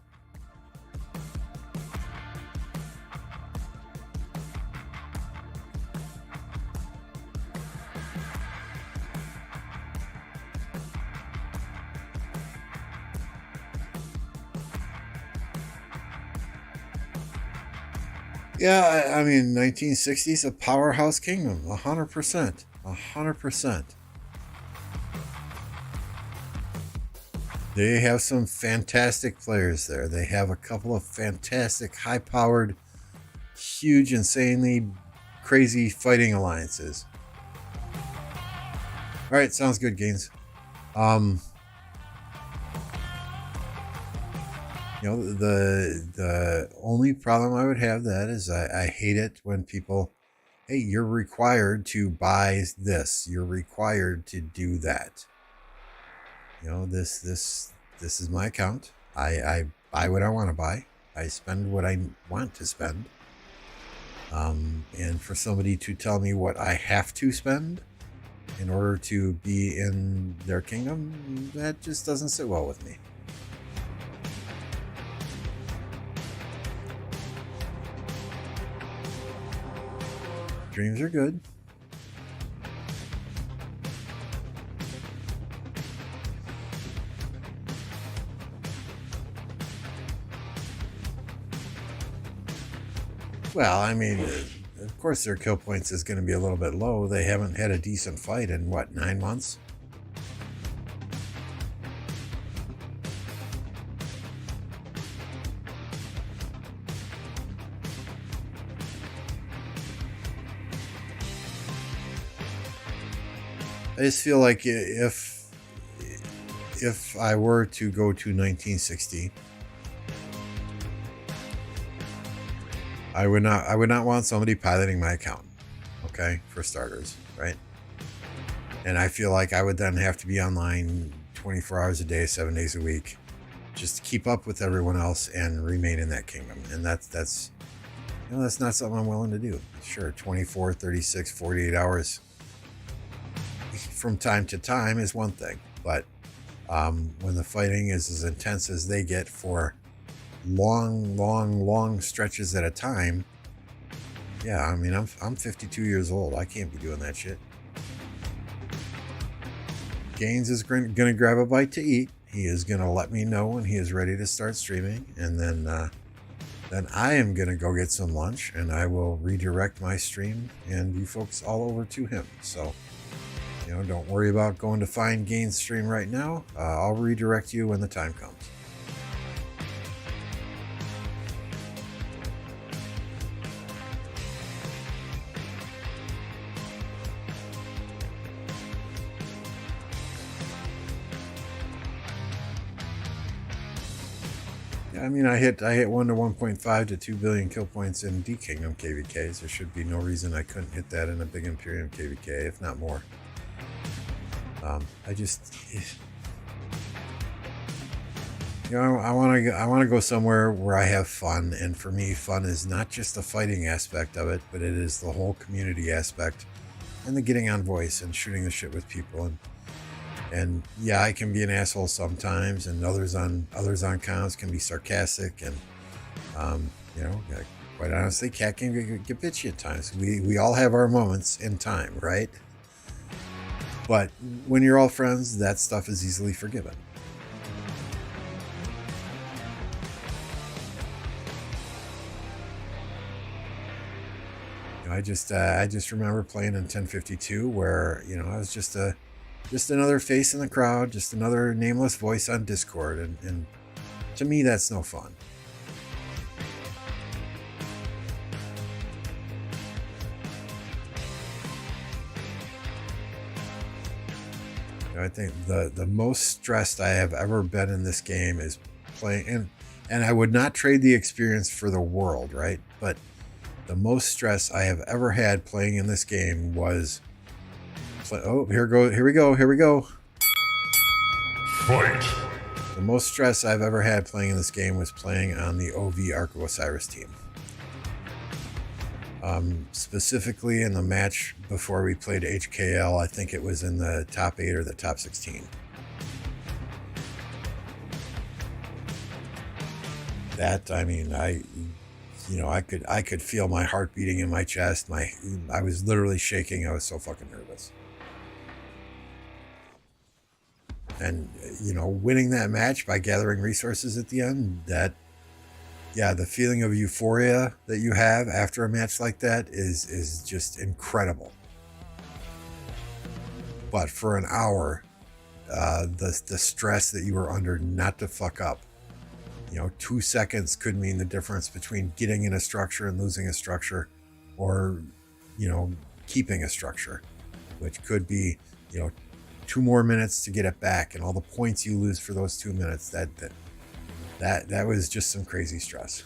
[SPEAKER 1] Yeah, I mean, 1960s, a powerhouse kingdom, 100%, 100%. They have some fantastic players there. They have a couple of fantastic, high-powered, huge, insanely crazy fighting alliances. All right, sounds good, Gaines. You know, the only problem I would have that is I hate it when people, hey, you're required to buy this. You're required to do that. You know, this is my account. I buy what I want to buy. I spend what I want to spend. And for somebody to tell me what I have to spend in order to be in their kingdom, that just doesn't sit well with me. Dreams are good. Well, I mean, of course their kill points is going to be a little bit low. They haven't had a decent fight in, what, 9 months? I just feel like if I were to go to 1960, I would not want somebody piloting my account. Okay, for starters, right? And I feel like I would then have to be online 24 hours a day, 7 days a week, just to keep up with everyone else and remain in that kingdom. And that's you know, that's not something I'm willing to do. Sure, 24, 36, 48 hours from time to time is one thing, but when the fighting is as intense as they get for long stretches at a time, yeah, I mean, I'm 52 years old. I can't be doing that shit. Gaines is going to grab a bite to eat. He is going to let me know when he is ready to start streaming, and then I am going to go get some lunch, and I will redirect my stream and you folks all over to him. So, you know, don't worry about going to find Gaines' stream right now. I'll redirect you when the time comes. I mean, I hit 1 to 1.5 to 2 billion kill points in D Kingdom KvKs. There should be no reason I couldn't hit that in a Big Imperium KvK, if not more. I just, you know, I want to go somewhere where I have fun, and for me, fun is not just the fighting aspect of it, but it is the whole community aspect, and the getting on voice and shooting the shit with people, and yeah, I can be an asshole sometimes, and others on comms can be sarcastic, and you know, quite honestly, Cat can get bitchy at times. We all have our moments in time, right? But when you're all friends, that stuff is easily forgiven. I just remember playing in 1052 where, you know, I was just another face in the crowd, just another nameless voice on Discord, and to me that's no fun. I think the most stressed I have ever been in this game is playing, and I would not trade the experience for the world, right? But the most stress I have ever had playing in this game was here we go.
[SPEAKER 3] Fight.
[SPEAKER 1] The most stress I've ever had playing in this game was playing on the OV Ark of Osiris team. Specifically in the match before we played HKL, I think it was in the top 8 or the top 16. That, I mean, I could feel my heart beating in my chest. I was literally shaking. I was so fucking nervous. And, you know, winning that match by gathering resources at the end, the feeling of euphoria that you have after a match like that is just incredible. But for an hour, the stress that you were under not to fuck up, you know, 2 seconds could mean the difference between getting in a structure and losing a structure, or, you know, keeping a structure, which could be, you know, 2 more minutes to get it back, and all the points you lose for those 2 minutes. That was just some crazy stress.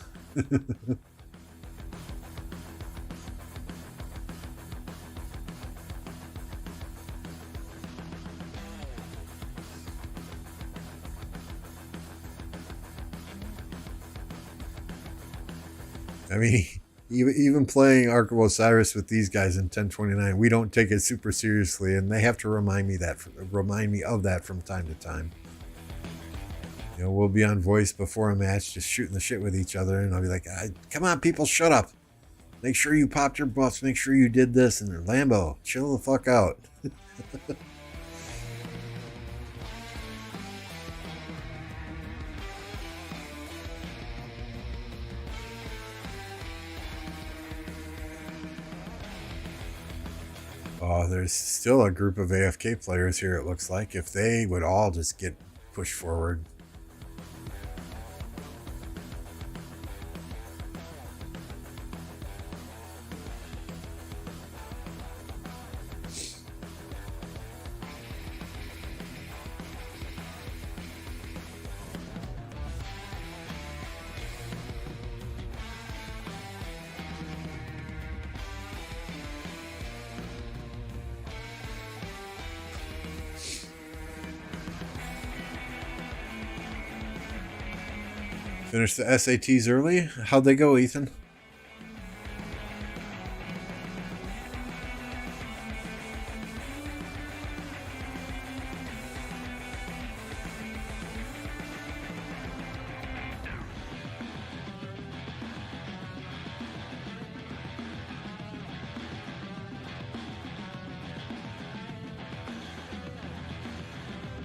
[SPEAKER 1] I mean, even playing Ark of Osiris with these guys in 1029, we don't take it super seriously, and they have to remind me of that from time to time. You know, we'll be on voice before a match, just shooting the shit with each other, and I'll be like, "Come on, people, shut up! Make sure you popped your buffs. Make sure you did this." And Lambo, chill the fuck out. Oh, there's still a group of AFK players here, it looks like. If they would all just get pushed forward. Finish the SATs early? How'd they go, Ethan?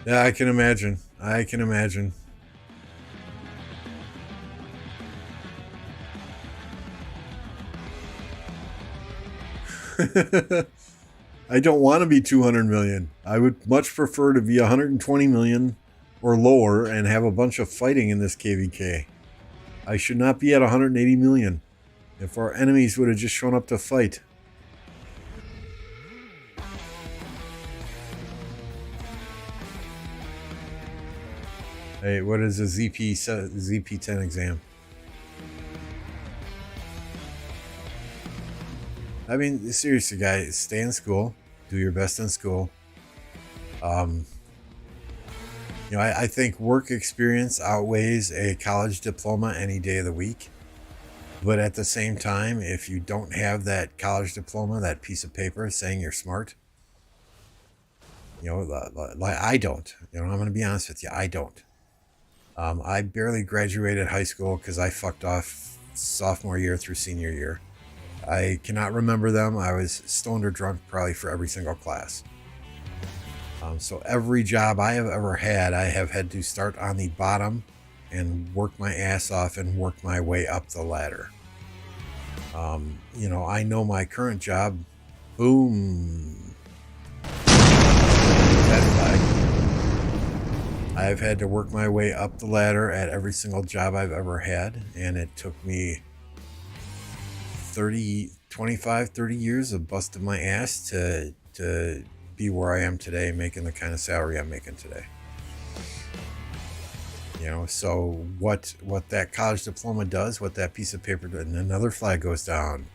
[SPEAKER 1] Yeah, I can imagine. I can imagine. I don't want to be 200 million. I would much prefer to be 120 million or lower and have a bunch of fighting in this KvK. I should not be at 180 million. If our enemies would have just shown up to fight. Hey, what is a ZP10 exam? I mean, seriously, guys, stay in school, do your best in school. I think work experience outweighs a college diploma any day of the week. But at the same time, if you don't have that college diploma, that piece of paper saying you're smart, like I don't. I'm going to be honest with you, I don't. I barely graduated high school because I fucked off sophomore year through senior year. I cannot remember them. I was stoned or drunk probably for every single class. So every job I have ever had, I have had to start on the bottom and work my ass off and work my way up the ladder. I know my current job, boom, that flag. I've had to work my way up the ladder at every single job I've ever had, and it took me 30 years of busting my ass to be where I am today, making the kind of salary I'm making today. So what that college diploma does, what that piece of paper does, and another flag goes down.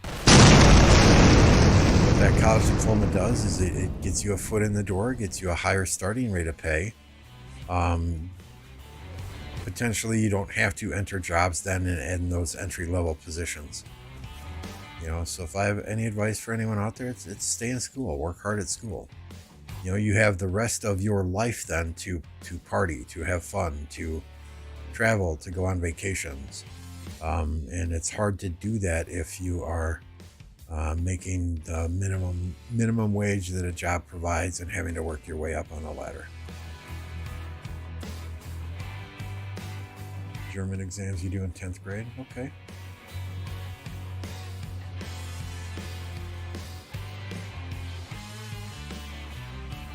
[SPEAKER 1] What that college diploma does is it gets you a foot in the door, gets you a higher starting rate of pay. Potentially you don't have to enter jobs then in those entry level positions. So if I have any advice for anyone out there, it's stay in school, work hard at school. You have the rest of your life then to party, to have fun, to travel, to go on vacations. And it's hard to do that if you are making the minimum wage that a job provides and having to work your way up on the ladder. German exams you do in 10th grade? Okay.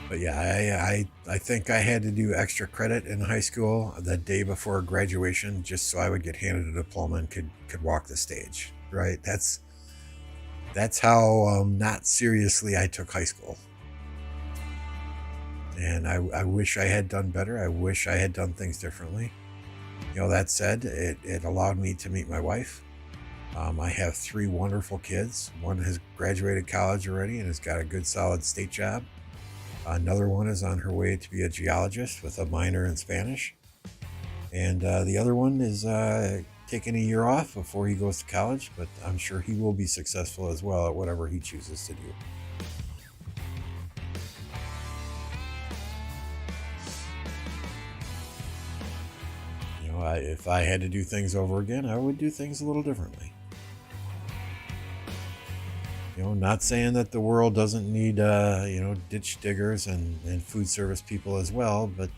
[SPEAKER 1] But yeah, I think I had to do extra credit in high school the day before graduation just so I would get handed a diploma and could walk the stage, right? That's how not seriously I took high school. And I wish I had done better. I wish I had done things differently. That said, it allowed me to meet my wife. I have 3 wonderful kids. One has graduated college already and has got a good solid state job. Another one is on her way to be a geologist with a minor in Spanish. And the other one is taking a year off before he goes to college, but I'm sure he will be successful as well at whatever he chooses to do. If I had to do things over again, I would do things a little differently. Not saying that the world doesn't need, ditch diggers and food service people as well, but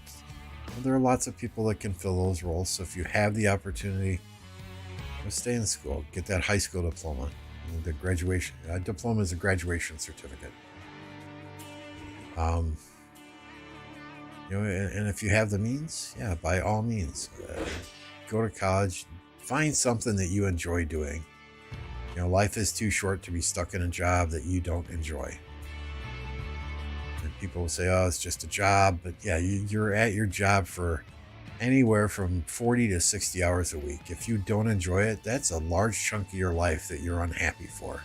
[SPEAKER 1] there are lots of people that can fill those roles. So if you have the opportunity, stay in school, get that high school diploma. The graduation diploma is a graduation certificate. And if you have the means, yeah, by all means, go to college, find something that you enjoy doing. Life is too short to be stuck in a job that you don't enjoy. And people will say, oh, it's just a job. But yeah, you're at your job for anywhere from 40 to 60 hours a week. If you don't enjoy it, that's a large chunk of your life that you're unhappy for.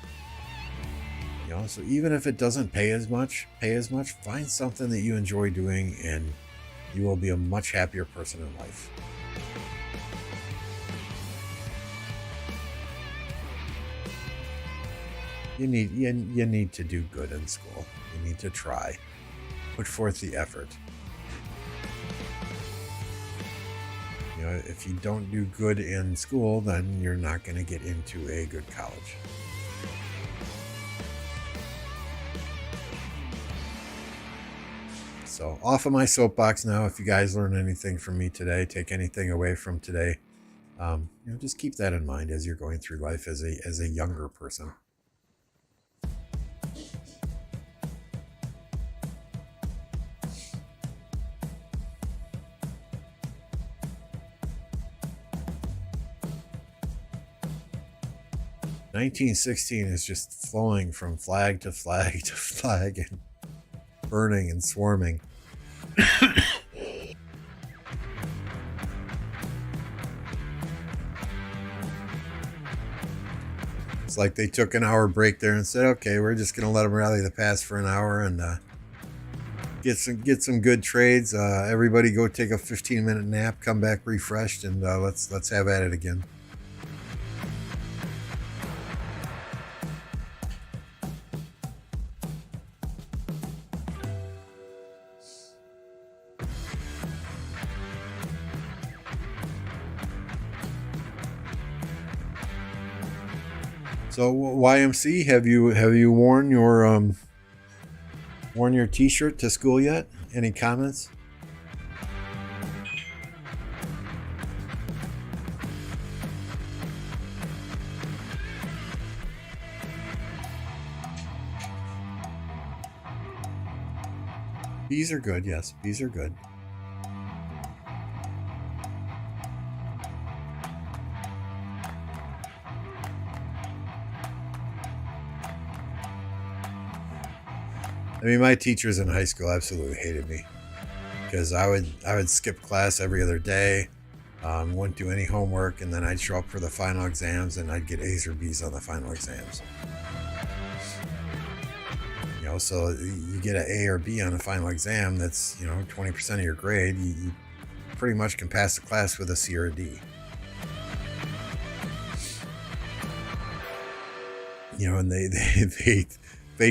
[SPEAKER 1] So even if it doesn't pay as much, find something that you enjoy doing and you will be a much happier person in life. You need to do good in school. You need to try. Put forth the effort. If you don't do good in school, then you're not going to get into a good college. So off of my soapbox now. If you guys learn anything from me today, take anything away from today, just keep that in mind as you're going through life as a younger person. "1916" is just flowing from flag to flag to flag and burning and swarming. It's like they took an hour break there and said, okay, we're just going to let them rally the past for an hour and get some good trades. Everybody go take a 15-minute nap, come back refreshed, and let's have at it again. So YMC, have you worn your T-shirt to school yet? Any comments? Bees are good. Yes, bees are good. I mean, my teachers in high school absolutely hated me because I would skip class every other day, wouldn't do any homework, and then I'd show up for the final exams and I'd get A's or B's on the final exams. You know, so you get an A or B on a final exam, that's 20% of your grade. You pretty much can pass the class with a C or a D. You know, and they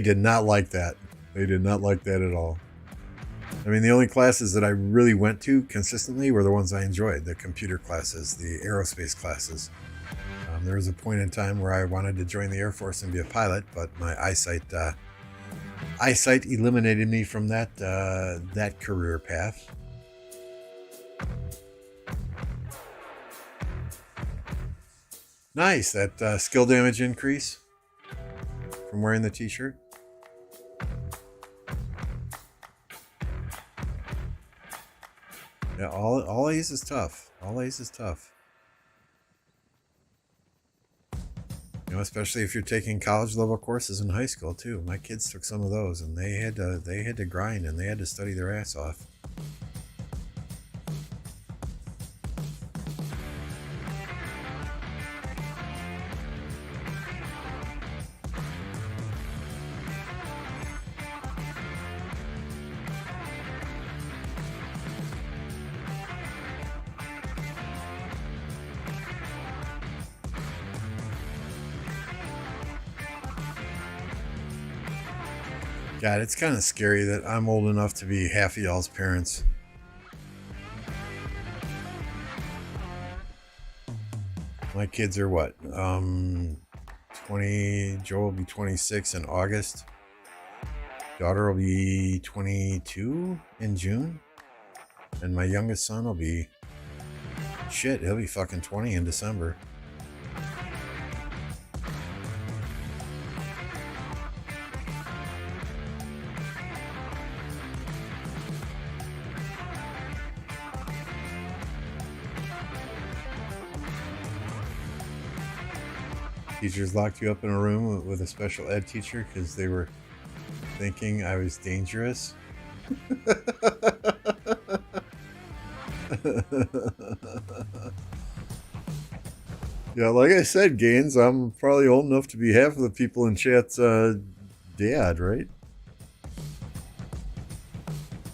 [SPEAKER 1] did not like that. They did not like that at all. I mean, the only classes that I really went to consistently were the ones I enjoyed, the computer classes, the aerospace classes. There was a point in time where I wanted to join the Air Force and be a pilot, but my eyesight eliminated me from that career path. Nice, that skill damage increase from wearing the t-shirt. Yeah, all A's is tough. All A's is tough. You know, especially if you're taking college level courses in high school too. My kids took some of those, and they had to grind and they had to study their ass off. God, it's kind of scary that I'm old enough to be half of y'all's parents. My kids are what? 20. Joe will be 26 in August. Daughter will be 22 in June. And my youngest son will be... Shit, he'll be fucking 20 in December. Teachers locked you up in a room with a special ed teacher because they were thinking I was dangerous. Yeah, like I said, Gaines, I'm probably old enough to be half of the people in chat's dad, right?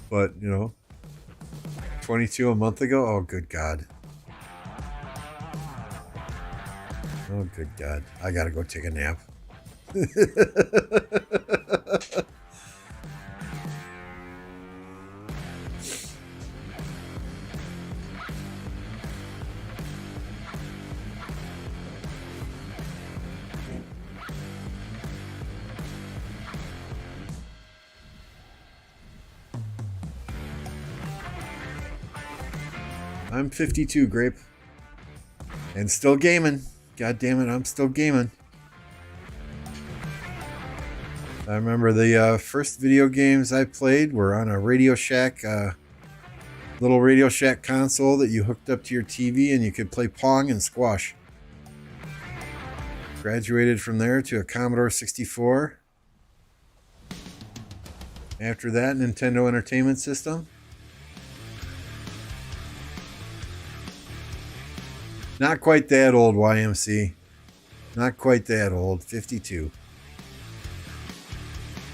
[SPEAKER 1] But, 22 a month ago? Oh, good God. Oh, good God. I gotta go take a nap. I'm 52, Grape. And still gaming. God damn it, I'm still gaming. I remember the first video games I played were on a Radio Shack, little Radio Shack console that you hooked up to your TV and you could play Pong and squash. Graduated from there to a Commodore 64. After that, Nintendo Entertainment System. Not quite that old, YMC. Not quite that old, 52.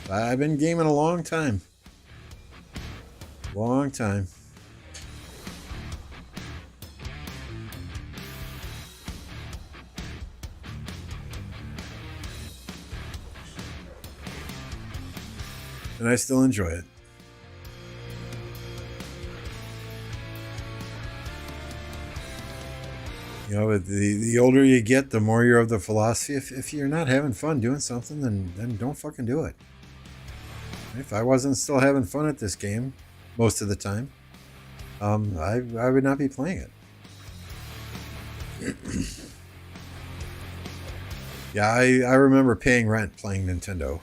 [SPEAKER 1] I've been gaming a long time. Long time. And I still enjoy it. You know, the older you get, the more you're of the philosophy. If you're not having fun doing something, then don't fucking do it. If I wasn't still having fun at this game most of the time, I would not be playing it. Yeah, I remember paying rent playing Nintendo.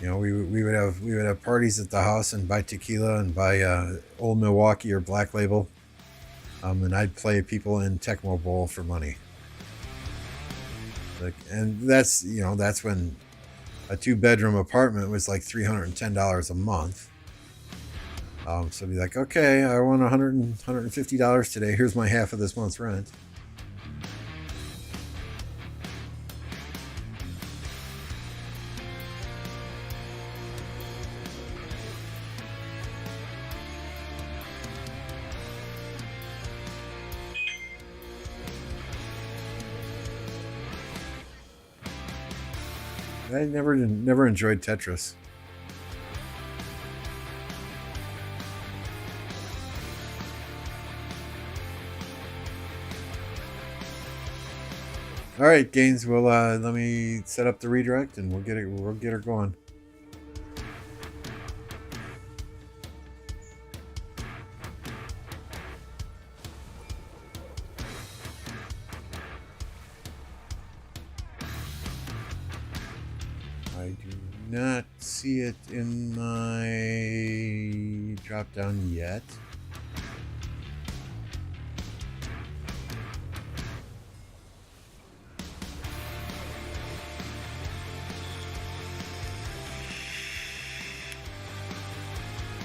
[SPEAKER 1] You know, we would have parties at the house and buy tequila and buy Old Milwaukee or Black Label. And I'd play people in Tecmo Bowl for money. And that's when a 2-bedroom apartment was like $310 a month. So I'd be like, okay, I want $150 today. Here's my half of this month's rent. I never enjoyed Tetris. All right, Gaines. Well, let me set up the redirect, and we'll get her going. I do not see it in my drop down yet.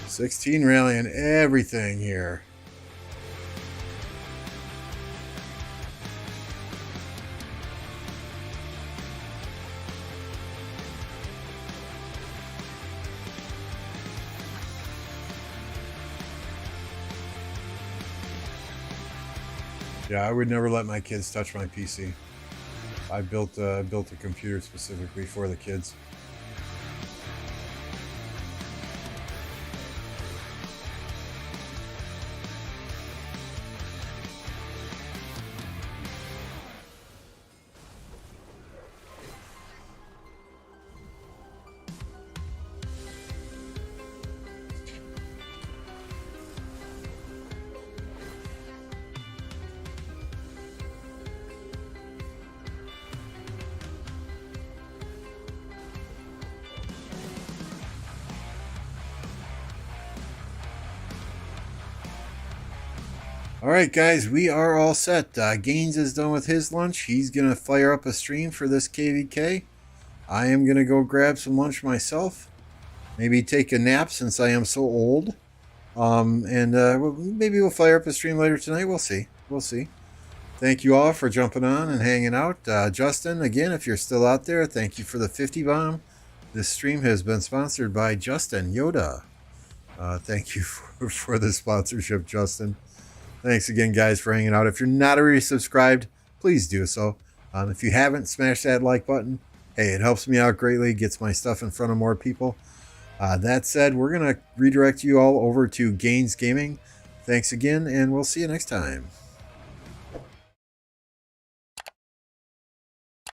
[SPEAKER 1] $16 rallying everything here. Yeah, I would never let my kids touch my PC. I built a computer specifically for the kids. All right, guys, we are all set. Gaines is done with his lunch. He's going to fire up a stream for this KvK. I am going to go grab some lunch myself. Maybe take a nap since I am so old. Maybe we'll fire up a stream later tonight. We'll see. We'll see. Thank you all for jumping on and hanging out. Justin, again, if you're still out there, thank you for the 50 bomb. This stream has been sponsored by Justin Yoda. Thank you for the sponsorship, Justin. Thanks again, guys, for hanging out. If you're not already subscribed, please do so. If you haven't, smash that like button. Hey, it helps me out greatly, gets my stuff in front of more people. That said, we're going to redirect you all over to Gaines Gaming. Thanks again, and we'll see you next time.